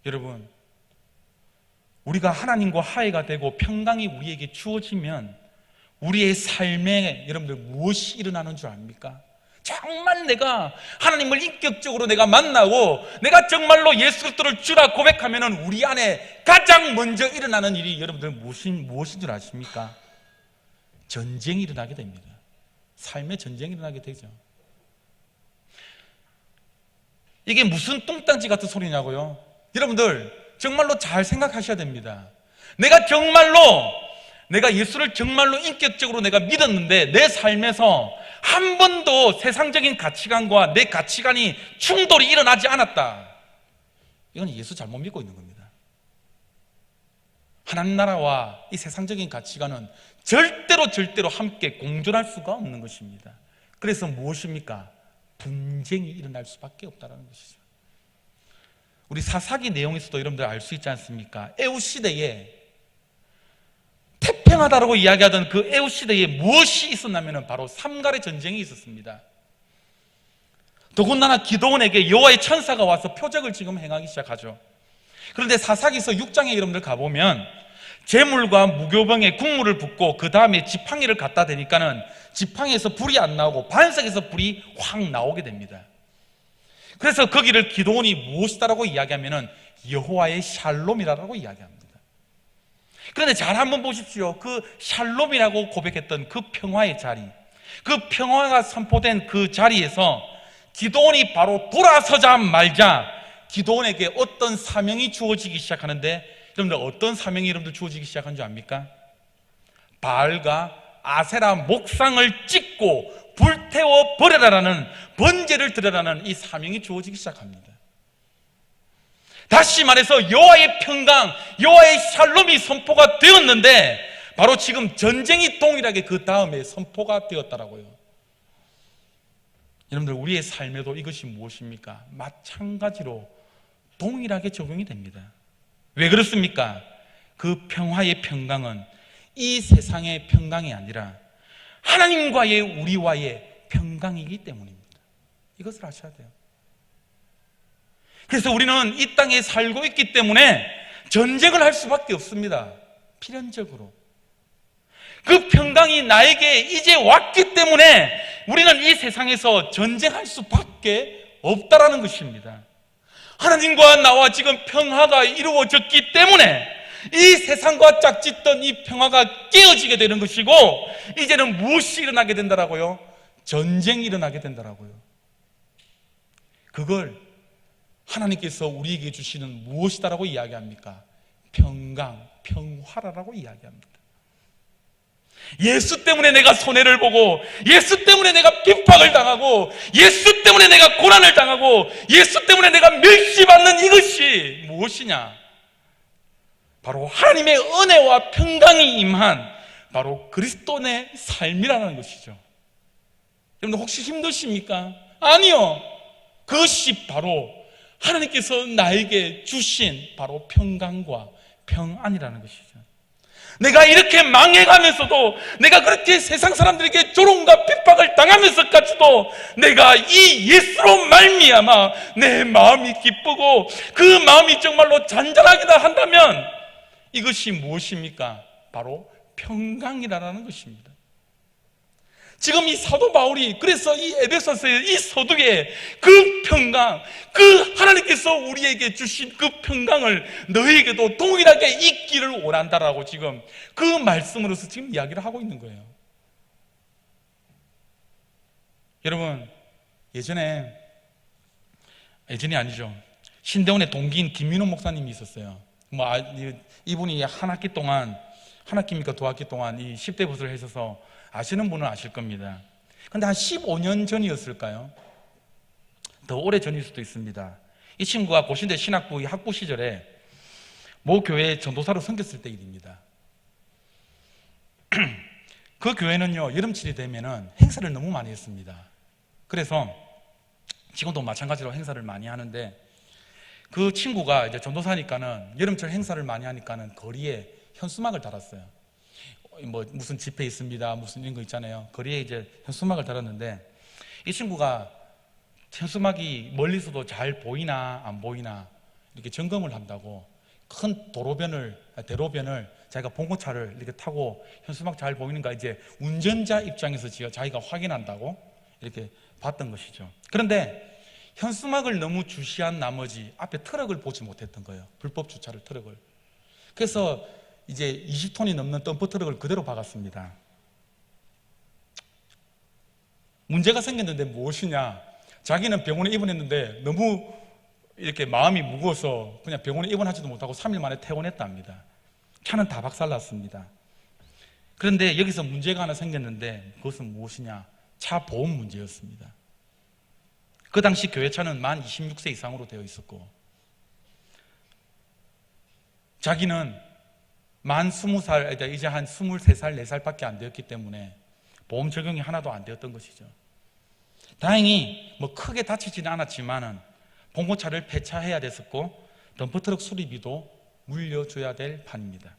여러분, 우리가 하나님과 화해가 되고 평강이 우리에게 주어지면 우리의 삶에 여러분들 무엇이 일어나는 줄 압니까? 정말 내가 하나님을 인격적으로 내가 만나고 내가 정말로 예수 그리스도를 주라 고백하면 우리 안에 가장 먼저 일어나는 일이 여러분들 무엇인 줄 아십니까? 전쟁이 일어나게 됩니다. 삶의 전쟁이 일어나게 되죠. 이게 무슨 뚱딴지 같은 소리냐고요? 여러분들 정말로 잘 생각하셔야 됩니다. 내가 예수를 정말로 인격적으로 내가 믿었는데 내 삶에서 한 번도 세상적인 가치관과 내 가치관이 충돌이 일어나지 않았다. 이건 예수 잘못 믿고 있는 겁니다. 하나님 나라와 이 세상적인 가치관은 절대로 함께 공존할 수가 없는 것입니다. 그래서 무엇입니까? 분쟁이 일어날 수밖에 없다는 것이죠. 우리 사사기 내용에서도 여러분들 알 수 있지 않습니까? 에웃 시대에 태평하다라고 이야기하던 그 에웃 시대에 무엇이 있었냐면 바로 삼갈의 전쟁이 있었습니다. 더군다나 기드온에게 여호와의 천사가 와서 표적을 지금 행하기 시작하죠. 그런데 사사기서 6장에 여러분들 가보면 재물과 무교병에 국물을 붓고 그 다음에 지팡이를 갖다 대니까는 지팡이에서 불이 안 나오고 반석에서 불이 확 나오게 됩니다. 그래서 거기를 기드온이 무엇이다라고 이야기하면은 여호와의 샬롬이라고 이야기합니다. 그런데 잘 한번 보십시오. 그 샬롬이라고 고백했던 그 평화의 자리, 그 평화가 선포된 그 자리에서 기드온이 바로 돌아서자마자 기드온에게 어떤 사명이 주어지기 시작하는데, 여러분들 어떤 사명이 여러분들 주어지기 시작한 줄 압니까? 바알과 아세라 목상을 찍고 불태워 버려라라는, 번제를 드려라는 이 사명이 주어지기 시작합니다. 다시 말해서 여호와의 평강, 여호와의 샬롬이 선포가 되었는데 바로 지금 전쟁이 동일하게 그 다음에 선포가 되었다라고요. 여러분들 우리의 삶에도 이것이 무엇입니까? 마찬가지로 동일하게 적용이 됩니다. 왜 그렇습니까? 그 평화의 평강은 이 세상의 평강이 아니라 하나님과의 우리와의 평강이기 때문입니다. 이것을 아셔야 돼요. 그래서 우리는 이 땅에 살고 있기 때문에 전쟁을 할 수밖에 없습니다. 필연적으로. 그 평강이 나에게 이제 왔기 때문에 우리는 이 세상에서 전쟁할 수밖에 없다라는 것입니다. 하나님과 나와 지금 평화가 이루어졌기 때문에 이 세상과 짝짓던 이 평화가 깨어지게 되는 것이고, 이제는 무엇이 일어나게 된다라고요? 전쟁이 일어나게 된다라고요. 그걸 하나님께서 우리에게 주시는 무엇이다라고 이야기합니까? 평강, 평화라고 이야기합니다. 예수 때문에 내가 손해를 보고, 예수 때문에 내가 핍박을 당하고, 예수 때문에 내가 고난을 당하고, 예수 때문에 내가 멸시받는 이것이 무엇이냐? 바로 하나님의 은혜와 평강이 임한 바로 그리스도의 삶이라는 것이죠. 여러분 혹시 힘드십니까? 아니요. 그것이 바로 하나님께서 나에게 주신 바로 평강과 평안이라는 것이죠. 내가 이렇게 망해가면서도, 내가 그렇게 세상 사람들에게 조롱과 핍박을 당하면서까지도 내가 이 예수로 말미암아 내 마음이 기쁘고 그 마음이 정말로 잔잔하기다 한다면 이것이 무엇입니까? 바로 평강이라는 것입니다. 지금 이 사도 바울이 그래서 이 에베소서의 이 서두에 그 평강, 그 하나님께서 우리에게 주신 그 평강을 너희에게도 동일하게 있기를 원한다라고 지금 그 말씀으로서 지금 이야기를 하고 있는 거예요. 여러분, 예전이 아니죠. 신대원의 동기인 김민호 목사님이 있었어요. 이분이 한 학기입니까 두 학기 동안 이 10대 부서를 하셔서 아시는 분은 아실 겁니다. 그런데 한 15년 전이었을까요? 더 오래 전일 수도 있습니다. 이 친구가 고신대 신학부 학부 시절에 모 교회에 전도사로 섬겼을 때 일입니다. 그 교회는요, 여름철이 되면은 행사를 너무 많이 했습니다. 그래서 지금도 마찬가지로 행사를 많이 하는데, 그 친구가 이제 전도사니까는 여름철 행사를 많이 하니까는 거리에 현수막을 달았어요. 무슨 집회 있습니다, 무슨 이런 거 있잖아요. 거리에 이제 현수막을 달았는데, 이 친구가 현수막이 멀리서도 잘 보이나 안 보이나 이렇게 점검을 한다고 큰 대로변을 자기가 봉고차를 이렇게 타고 현수막 잘 보이는가 이제 운전자 입장에서 자기가 확인한다고 이렇게 봤던 것이죠. 그런데 현수막을 너무 주시한 나머지 앞에 트럭을 보지 못했던 거예요. 불법 주차를 트럭을. 그래서 이제 20톤이 넘는 덤프 트럭을 그대로 박았습니다. 문제가 생겼는데 무엇이냐? 자기는 병원에 입원했는데 너무 이렇게 마음이 무거워서 그냥 병원에 입원하지도 못하고 3일 만에 퇴원했답니다. 차는 다 박살났습니다. 그런데 여기서 문제가 하나 생겼는데 그것은 무엇이냐? 차 보험 문제였습니다. 그 당시 교회차는 만 26세 이상으로 되어 있었고 자기는 만 20살, 이제 한 23살, 4살밖에 안 되었기 때문에 보험 적용이 하나도 안 되었던 것이죠. 다행히 뭐 크게 다치지는 않았지만은 봉고차를 폐차해야 됐었고 덤프트럭 수리비도 물려줘야 될 판입니다.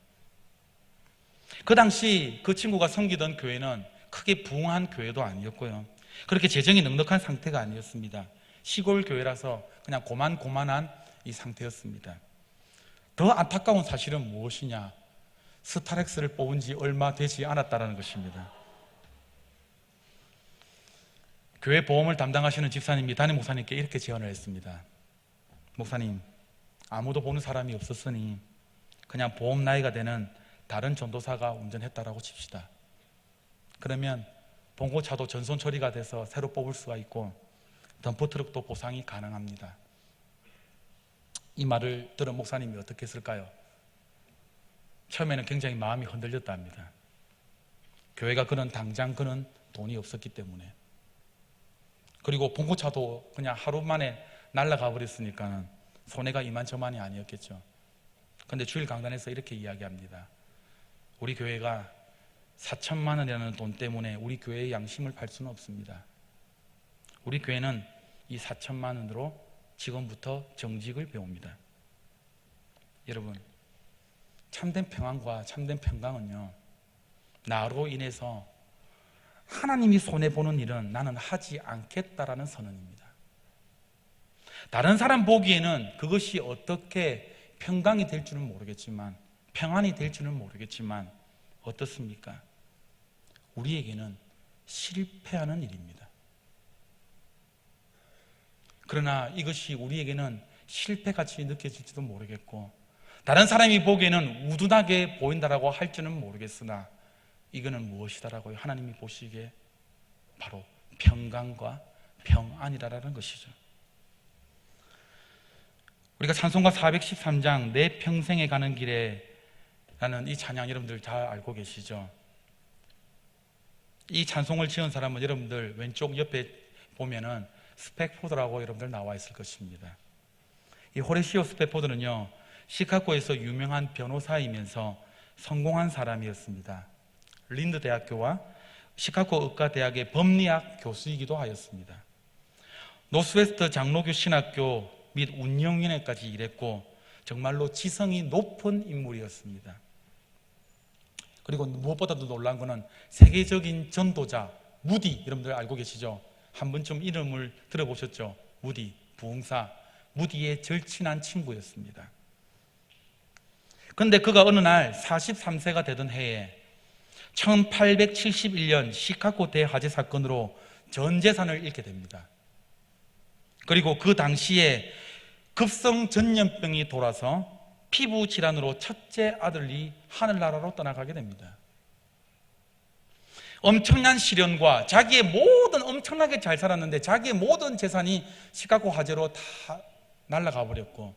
그 당시 그 친구가 섬기던 교회는 크게 부흥한 교회도 아니었고요. 그렇게 재정이 넉넉한 상태가 아니었습니다. 시골 교회라서 그냥 고만고만한 이 상태였습니다. 더 안타까운 사실은 무엇이냐? 스타렉스를 뽑은 지 얼마 되지 않았다는 것입니다. 교회 보험을 담당하시는 집사님이 담임 목사님께 이렇게 제안을 했습니다. 목사님, 아무도 보는 사람이 없었으니 그냥 보험 나이가 되는 다른 전도사가 운전했다라고 칩시다. 그러면 봉고차도 전손 처리가 돼서 새로 뽑을 수가 있고 덤프트럭도 보상이 가능합니다. 이 말을 들은 목사님이 어떻게 했을까요? 처음에는 굉장히 마음이 흔들렸다 합니다. 교회가 당장 그는 돈이 없었기 때문에. 그리고 봉고차도 그냥 하루 만에 날아가 버렸으니까 손해가 이만저만이 아니었겠죠. 그런데 주일 강단에서 이렇게 이야기합니다. 우리 교회가 4천만 원이라는 돈 때문에 우리 교회의 양심을 팔 수는 없습니다. 우리 교회는 이 4천만 원으로 지금부터 정직을 배웁니다. 여러분, 참된 평안과 참된 평강은요, 나로 인해서 하나님이 손해보는 일은 나는 하지 않겠다라는 선언입니다. 다른 사람 보기에는 그것이 어떻게 평강이 될 줄은 모르겠지만, 평안이 될 줄은 모르겠지만 어떻습니까? 우리에게는 실패하는 일입니다. 그러나 이것이 우리에게는 실패같이 느껴질지도 모르겠고 다른 사람이 보기에는 우둔하게 보인다라고 할지는 모르겠으나 이거는 무엇이다라고 하나님이 보시기에 바로 평강과 평안이라는 것이죠. 우리가 찬송가 413장 내 평생에 가는 길에 라는 이 찬양 여러분들 잘 알고 계시죠? 이 찬송을 지은 사람은 여러분들 왼쪽 옆에 보면은 스펙포드라고 여러분들 나와 있을 것입니다. 이 호레시오 스펙포드는요, 시카고에서 유명한 변호사이면서 성공한 사람이었습니다. 린드 대학교와 시카고 의과대학의 법리학 교수이기도 하였습니다. 노스웨스트 장로교 신학교 및 운영위원회까지 일했고 정말로 지성이 높은 인물이었습니다. 그리고 무엇보다도 놀라운 것은 세계적인 전도자 무디, 여러분들 알고 계시죠? 한 번쯤 이름을 들어보셨죠? 무디, 부흥사 무디의 절친한 친구였습니다. 그런데 그가 어느 날 43세가 되던 해에 1871년 시카고 대화재 사건으로 전 재산을 잃게 됩니다. 그리고 그 당시에 급성 전염병이 돌아서 피부 질환으로 첫째 아들이 하늘나라로 떠나가게 됩니다. 엄청난 시련과 자기의 모든, 엄청나게 잘 살았는데 자기의 모든 재산이 시카고 화재로 다 날아가 버렸고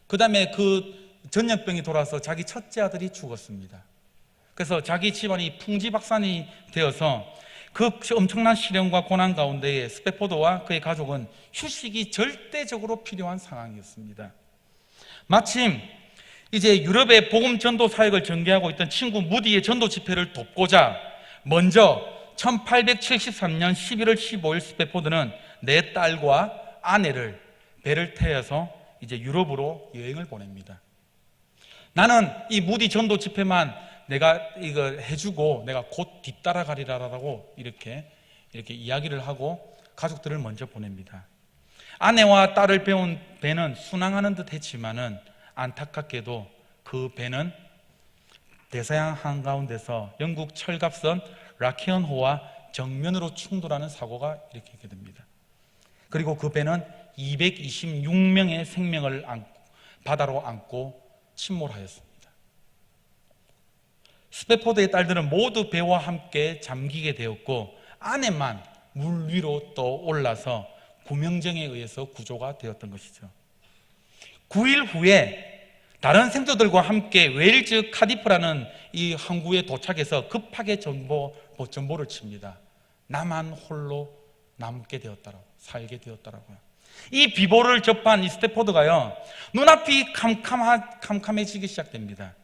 그 다음에 그 전염병이 돌아서 자기 첫째 아들이 죽었습니다. 그래서 자기 집안이 풍지박산이 되어서 그 엄청난 시련과 고난 가운데에 스펙포드와 그의 가족은 휴식이 절대적으로 필요한 상황이었습니다. 마침 이제 유럽의 복음 전도 사역을 전개하고 있던 친구 무디의 전도 집회를 돕고자 먼저 1873년 11월 15일 스펙포드는 내 딸과 아내를 배를 태워서 이제 유럽으로 여행을 보냅니다. 나는 이 무디 전도 집회만 내가 이걸 해주고 내가 곧 뒤따라가리라라고 이렇게 이야기를 하고 가족들을 먼저 보냅니다. 아내와 딸을 배운 배는 순항하는 듯 했지만은 안타깝게도 그 배는 대서양 한가운데서 영국 철갑선 라키언호와 정면으로 충돌하는 사고가 일으키게 됩니다. 그리고 그 배는 226명의 생명을 바다로 안고 침몰하였습니다. 스패포드의 딸들은 모두 배와 함께 잠기게 되었고 아내만 물 위로 또 올라서 구명정에 의해서 구조가 되었던 것이죠. 9일 후에 다른 생도들과 함께 웨일즈 카디프라는 이 항구에 도착해서 급하게 전보를 칩니다. 나만 홀로 남게 되었다라고, 살게 되었다라고요. 이 비보를 접한 이 스태포드가요, 눈앞이 캄캄해지기 시작됩니다.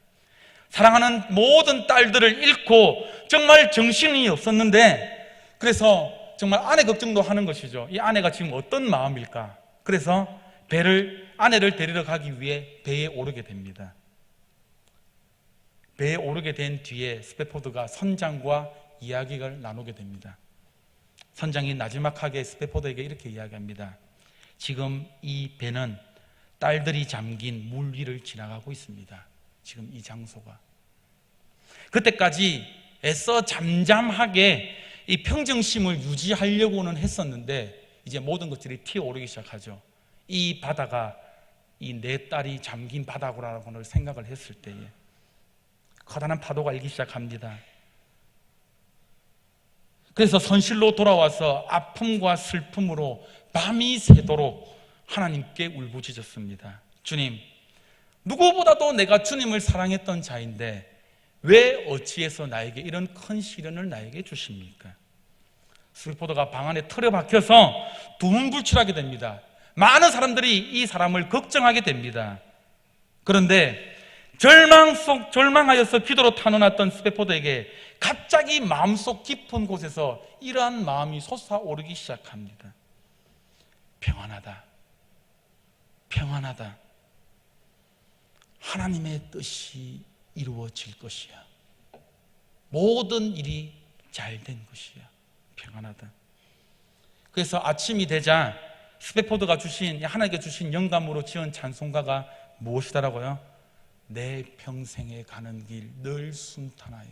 사랑하는 모든 딸들을 잃고 정말 정신이 없었는데, 그래서 정말 아내 걱정도 하는 것이죠. 이 아내가 지금 어떤 마음일까? 그래서 아내를 데리러 가기 위해 배에 오르게 됩니다. 배에 오르게 된 뒤에 스패포드가 선장과 이야기를 나누게 됩니다. 선장이 나지막하게 스패포드에게 이렇게 이야기합니다. 지금 이 배는 딸들이 잠긴 물 위를 지나가고 있습니다. 지금 이 장소가. 그때까지 애써 잠잠하게 이 평정심을 유지하려고는 했었는데 이제 모든 것들이 튀어오르기 시작하죠. 이 바다가 이 내 딸이 잠긴 바다구나라고 생각을 했을 때에 커다란 파도가 일기 시작합니다. 그래서 선실로 돌아와서 아픔과 슬픔으로 밤이 새도록 하나님께 울부짖었습니다. 주님, 누구보다도 내가 주님을 사랑했던 자인데 왜 어찌해서 나에게 이런 큰 시련을 나에게 주십니까? 스패포드가 방 안에 틀에 박혀서 두문불출하게 됩니다. 많은 사람들이 이 사람을 걱정하게 됩니다. 그런데 절망하여서 기도로 타놓았던 스패포드에게 갑자기 마음속 깊은 곳에서 이러한 마음이 솟아오르기 시작합니다. 평안하다. 평안하다. 하나님의 뜻이 이루어질 것이야. 모든 일이 잘 된 것이야. 평안하다. 그래서 아침이 되자 스패포드가 하나님께 주신 영감으로 지은 찬송가가 무엇이더라고요? 내 평생에 가는 길 늘 순탄하여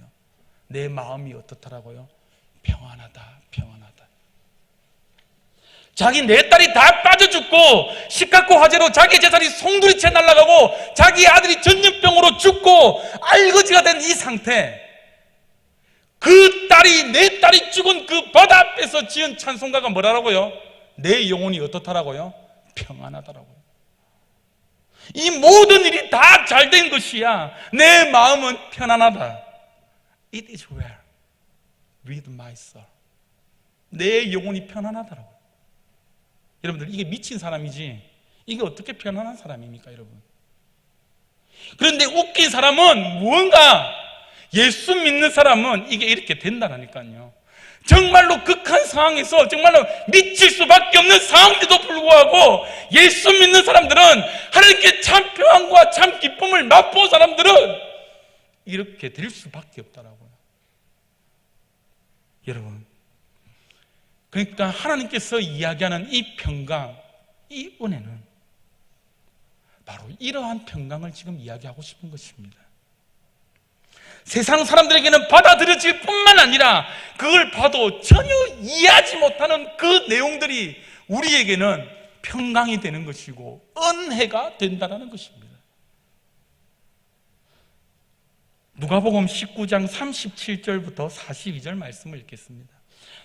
내 마음이 어떻더라고요? 평안하다, 평안하다. 자기 네 딸이 다 빠져 죽고 시카고 화재로 자기 재산이 송두리째 날아가고 자기 아들이 전염병으로 죽고 알거지가 된 이 상태, 내 딸이 죽은 그 바다 앞에서 지은 찬송가가 뭐라고요? 내 영혼이 어떻다라고요? 평안하다라고요. 이 모든 일이 다 잘 된 것이야. 내 마음은 편안하다. It is well with my soul. 내 영혼이 편안하다라고요. 여러분들, 이게 미친 사람이지 이게 어떻게 편안한 사람입니까, 여러분? 그런데 웃긴 사람은 무언가 예수 믿는 사람은 이게 이렇게 된다라니까요. 정말로 극한 상황에서 정말로 미칠 수밖에 없는 상황에도 불구하고 예수 믿는 사람들은, 하나님께 참 평안과 참 기쁨을 맛본 사람들은 이렇게 될 수밖에 없다라고요. 여러분, 그러니까 하나님께서 이야기하는 이 평강, 이 은혜는 바로 이러한 평강을 지금 이야기하고 싶은 것입니다. 세상 사람들에게는 받아들여질 뿐만 아니라 그걸 봐도 전혀 이해하지 못하는 그 내용들이 우리에게는 평강이 되는 것이고 은혜가 된다는 것입니다. 누가복음 19장 37절부터 42절 말씀을 읽겠습니다.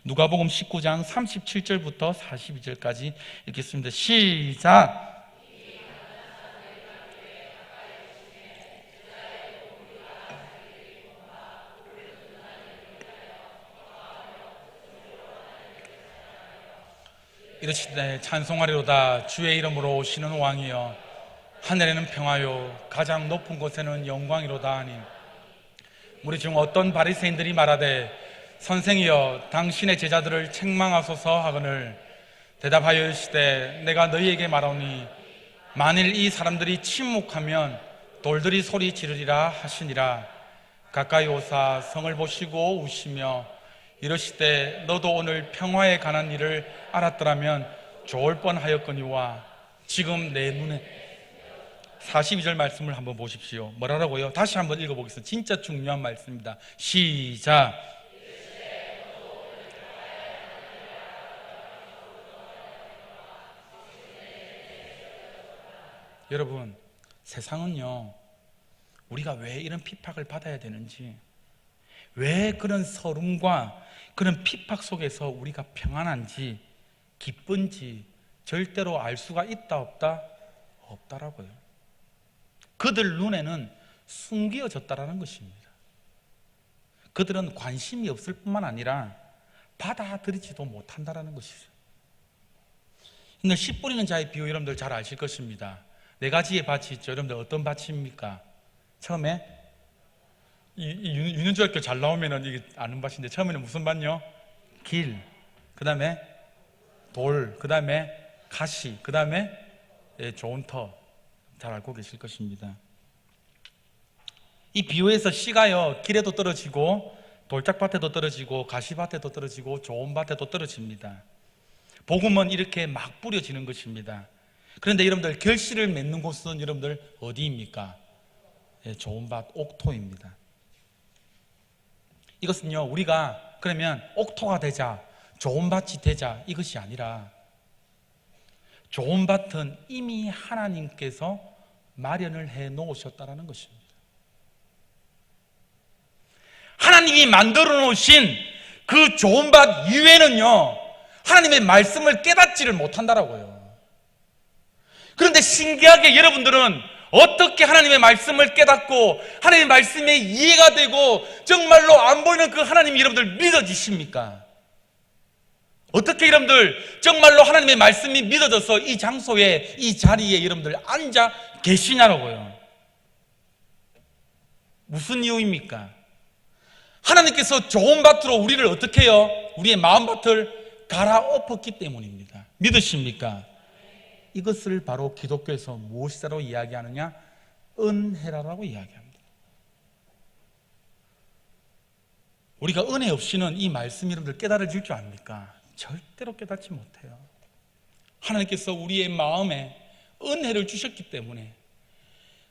누가복음 19장 37절부터 42절까지 읽겠습니다. 시작! 이르시되 찬송하리로다. 주의 이름으로 오시는 왕이여, 하늘에는 평화요 가장 높은 곳에는 영광이로다 하니, 우리 중 어떤 바리새인들이 말하되 선생이여 당신의 제자들을 책망하소서 하거늘 대답하여 이르시되 내가 너희에게 말하오니 만일 이 사람들이 침묵하면 돌들이 소리 지르리라 하시니라. 가까이 오사 성을 보시고 우시며 이르시되 너도 오늘 평화에 관한 일을 알았더라면 좋을 뻔하였거니와 지금 내 눈에 42절 말씀을 한번 보십시오. 뭐라고요? 다시 한번 읽어보겠습니다. 진짜 중요한 말씀입니다. 시작. 여러분, 세상은요, 우리가 왜 이런 핍박을 받아야 되는지, 왜 그런 서름과 그런 핍박 속에서 우리가 평안한지, 기쁜지 절대로 알 수가 있다 없다? 없다라고요. 그들 눈에는 숨겨졌다라는 것입니다. 그들은 관심이 없을 뿐만 아니라 받아들이지도 못한다라는 것이죠. 오늘 씨 뿌리는 자의 비유 여러분들 잘 아실 것입니다. 네 가지의 밭이 있죠. 여러분들 어떤 밭입니까? 처음에 유년주학교 잘 나오면은 이게 아는 밭인데, 처음에는 무슨 밭요? 길, 그 다음에 돌, 그 다음에 가시, 그 다음에 좋은 터. 잘 알고 계실 것입니다. 이 비유에서 씨가요, 길에도 떨어지고 돌짝밭에도 떨어지고 가시밭에도 떨어지고 좋은 밭에도 떨어집니다. 복음은 이렇게 막 뿌려지는 것입니다. 그런데 여러분들, 결실을 맺는 곳은 여러분들 어디입니까? 좋은 밭, 옥토입니다. 이것은요, 우리가 그러면 옥토가 되자, 좋은 밭이 되자, 이것이 아니라 좋은 밭은 이미 하나님께서 마련을 해 놓으셨다는 것입니다. 하나님이 만들어 놓으신 그 좋은 밭 이외에는요, 하나님의 말씀을 깨닫지를 못한다라고요. 그런데 신기하게 여러분들은 어떻게 하나님의 말씀을 깨닫고 하나님의 말씀에 이해가 되고 정말로 안 보이는 그 하나님이 여러분들 믿어지십니까? 어떻게 여러분들 정말로 하나님의 말씀이 믿어져서 이 장소에, 이 자리에 여러분들 앉아 계시냐라고요. 무슨 이유입니까? 하나님께서 좋은 밭으로 우리를 어떻게 해요? 우리의 마음밭을 갈아엎었기 때문입니다. 믿으십니까? 이것을 바로 기독교에서 무엇이라고 이야기하느냐? 은혜라고 이야기합니다. 우리가 은혜 없이는 이 말씀 여러분들 깨달아질 줄 압니까? 절대로 깨닫지 못해요. 하나님께서 우리의 마음에 은혜를 주셨기 때문에,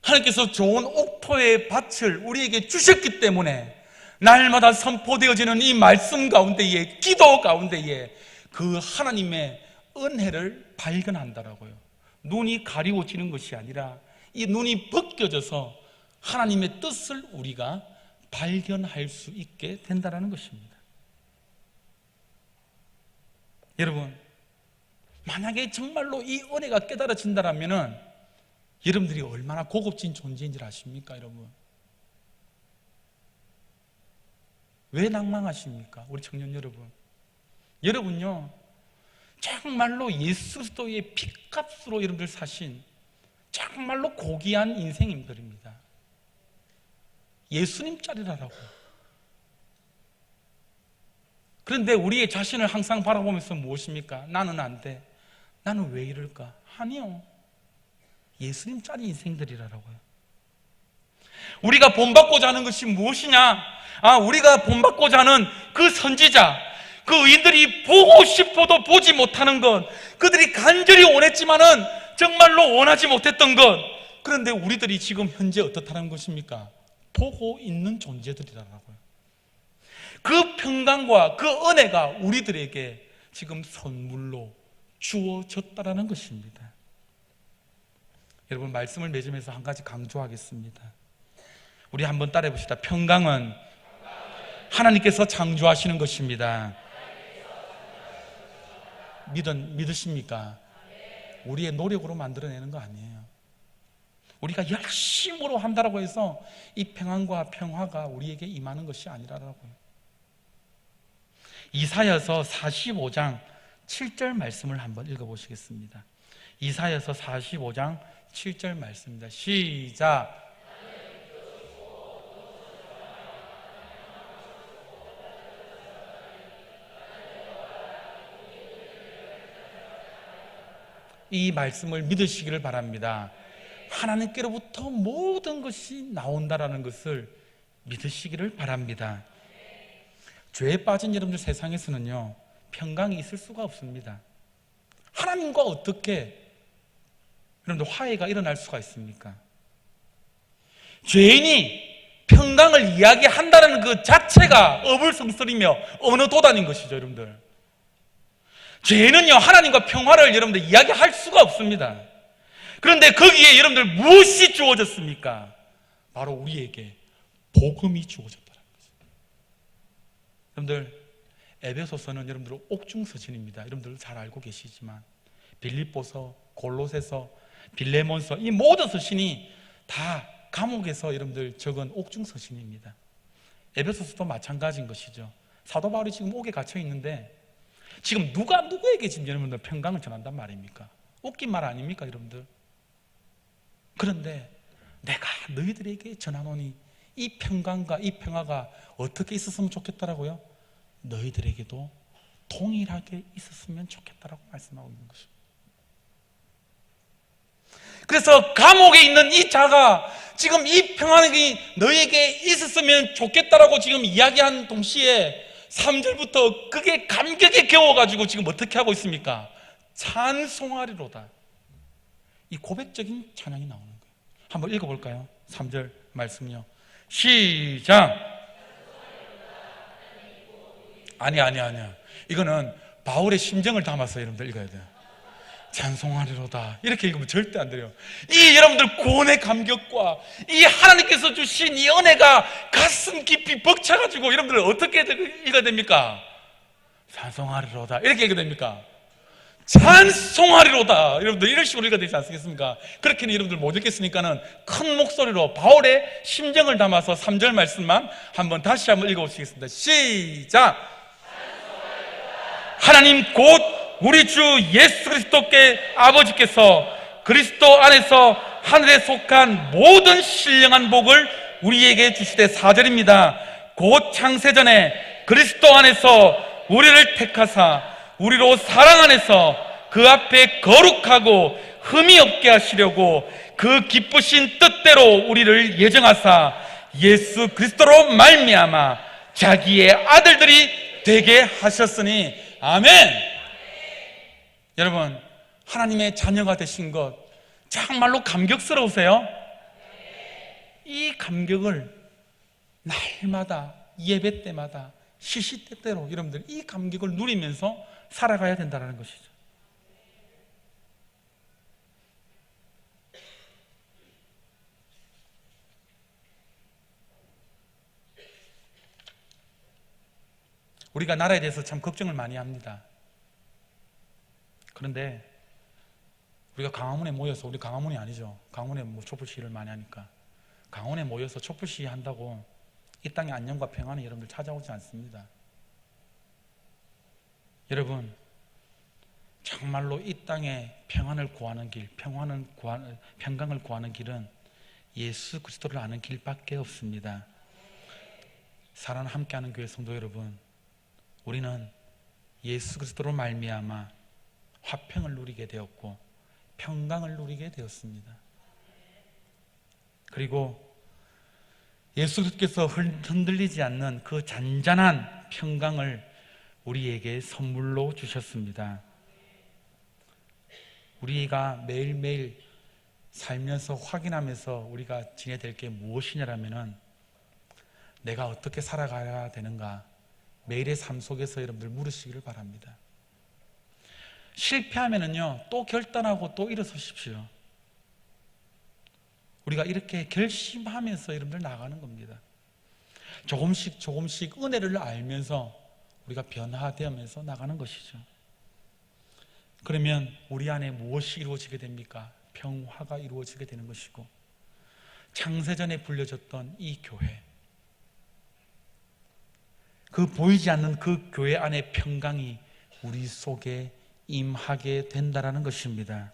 하나님께서 좋은 옥토의 밭을 우리에게 주셨기 때문에 날마다 선포되어지는 이 말씀 가운데에, 기도 가운데에 그 하나님의 은혜를 발견한다라고요. 눈이 가리워지는 것이 아니라 이 눈이 벗겨져서 하나님의 뜻을 우리가 발견할 수 있게 된다는 것입니다. 여러분, 만약에 정말로 이 은혜가 깨달아진다면 여러분들이 얼마나 고급진 존재인지 아십니까? 여러분, 왜 낭망하십니까? 우리 청년 여러분, 여러분요, 정말로 예수 그리스도의 피값으로 여러분들 사신 정말로 고귀한 인생인들입니다. 예수님 짤이라고요. 그런데 우리의 자신을 항상 바라보면서 무엇입니까? 나는 안 돼. 나는 왜 이럴까? 아니요. 예수님 짤이 인생들이라고요. 우리가 본받고자 하는 것이 무엇이냐? 우리가 본받고자 하는 그 선지자, 그 의인들이 보고 싶어도 보지 못하는 것, 그들이 간절히 원했지만은 정말로 원하지 못했던 것, 그런데 우리들이 지금 현재 어떻다는 것입니까? 보고 있는 존재들이라고요. 그 평강과 그 은혜가 우리들에게 지금 선물로 주어졌다라는 것입니다. 여러분, 말씀을 맺으면서 한 가지 강조하겠습니다. 우리 한번 따라해 봅시다. 평강은 하나님께서 창조하시는 것입니다. 믿으십니까? 우리의 노력으로 만들어내는 거 아니에요. 우리가 열심으로 한다고 해서 이 평안과 평화가 우리에게 임하는 것이 아니라고요. 이사야서 45장 7절 말씀을 한번 읽어보시겠습니다. 이사야서 45장 7절 말씀입니다. 시작. 이 말씀을 믿으시기를 바랍니다. 하나님께로부터 모든 것이 나온다라는 것을 믿으시기를 바랍니다. 죄에 빠진 여러분들 세상에서는요, 평강이 있을 수가 없습니다. 하나님과 어떻게 여러분들 화해가 일어날 수가 있습니까? 죄인이 평강을 이야기한다는 그 자체가 어불성설이며 언어 도단인 것이죠, 여러분들. 죄인은요, 하나님과 평화를 여러분들 이야기할 수가 없습니다. 그런데 거기에 여러분들 무엇이 주어졌습니까? 바로 우리에게 복음이 주어졌다는 거죠. 여러분들, 에베소서는 여러분들 옥중서신입니다. 여러분들 잘 알고 계시지만 빌립보서, 골로새서, 빌레몬서, 이 모든 서신이 다 감옥에서 여러분들 적은 옥중서신입니다. 에베소서도 마찬가지인 것이죠. 사도 바울이 지금 옥에 갇혀 있는데 지금 누가 누구에게 지금 여러분들 평강을 전한단 말입니까? 웃긴 말 아닙니까, 여러분들? 그런데 내가 너희들에게 전하노니 이 평강과 이 평화가 어떻게 있었으면 좋겠다라고요? 너희들에게도 동일하게 있었으면 좋겠다라고 말씀하고 있는 것입니다. 그래서 감옥에 있는 이 자가 지금 이 평안이 너에게 있었으면 좋겠다라고 지금 이야기한 동시에 3절부터 그게 감격에 겨워가지고 지금 어떻게 하고 있습니까? 찬송하리로다. 이 고백적인 찬양이 나오는 거예요. 한번 읽어볼까요? 3절 말씀요. 시작. 아니야. 이거는 바울의 심정을 담아서 여러분들 읽어야 돼요. 찬송하리로다. 이렇게 읽으면 절대 안 돼요. 이 여러분들 구원의 감격과 이 하나님께서 주신 이 은혜가 가슴 깊이 벅차가지고 여러분들 어떻게 읽어야 됩니까? 찬송하리로다. 이렇게 읽어야 됩니까? 찬송하리로다. 여러분들 이런 식으로 읽어야 되지 않겠습니까? 그렇게는 여러분들 못 읽겠으니까는 큰 목소리로 바울의 심정을 담아서 3절 말씀만 다시 한번 읽어보시겠습니다. 시작. 하나님 곧 우리 주 예수 그리스도께 아버지께서 그리스도 안에서 하늘에 속한 모든 신령한 복을 우리에게 주시되 4절입니다. 곧 창세전에 그리스도 안에서 우리를 택하사 우리로 사랑 안에서 그 앞에 거룩하고 흠이 없게 하시려고 그 기쁘신 뜻대로 우리를 예정하사 예수 그리스도로 말미암아 자기의 아들들이 되게 하셨으니 아멘. 여러분, 하나님의 자녀가 되신 것 정말로 감격스러우세요? 이 감격을 날마다 예배 때마다 시시때때로 여러분들 이 감격을 누리면서 살아가야 된다는 것이죠. 우리가 나라에 대해서 참 걱정을 많이 합니다. 그런데 우리가 강화문에 모여서, 우리 강화문이 아니죠. 강화문에 촛불 시위를 많이 하니까 강화문에 모여서 촛불 시위 한다고 이 땅의 안녕과 평안이 여러분들 찾아오지 않습니다. 여러분, 정말로 이 땅에 평안을 구하는 길, 평강을 구하는 길은 예수 그리스도를 아는 길밖에 없습니다. 사랑을 함께하는 교회 성도 여러분, 우리는 예수 그리스도로 말미암아 화평을 누리게 되었고 평강을 누리게 되었습니다. 그리고 예수 그리스도께서 흔들리지 않는 그 잔잔한 평강을 우리에게 선물로 주셨습니다. 우리가 매일매일 살면서 확인하면서 우리가 지내야 될 게 무엇이냐라면은 내가 어떻게 살아가야 되는가, 매일의 삶 속에서 여러분들 물으시기를 바랍니다. 실패하면은요, 또 결단하고 또 일어서십시오. 우리가 이렇게 결심하면서 여러분들 나가는 겁니다. 조금씩 은혜를 알면서 우리가 변화되면서 나가는 것이죠. 그러면 우리 안에 무엇이 이루어지게 됩니까? 평화가 이루어지게 되는 것이고, 창세전에 불려졌던 이 교회, 그 보이지 않는 그 교회 안에 평강이 우리 속에 임하게 된다라는 것입니다.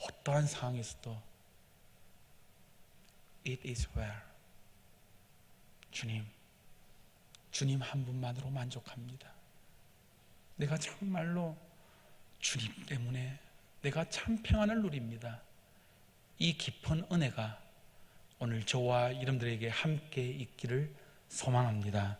어떠한 상황에서도 It is well. 주님 한 분만으로 만족합니다. 내가 정말로 주님 때문에 내가 참 평안을 누립니다. 이 깊은 은혜가 오늘 저와 여러분들에게 함께 있기를 소망합니다.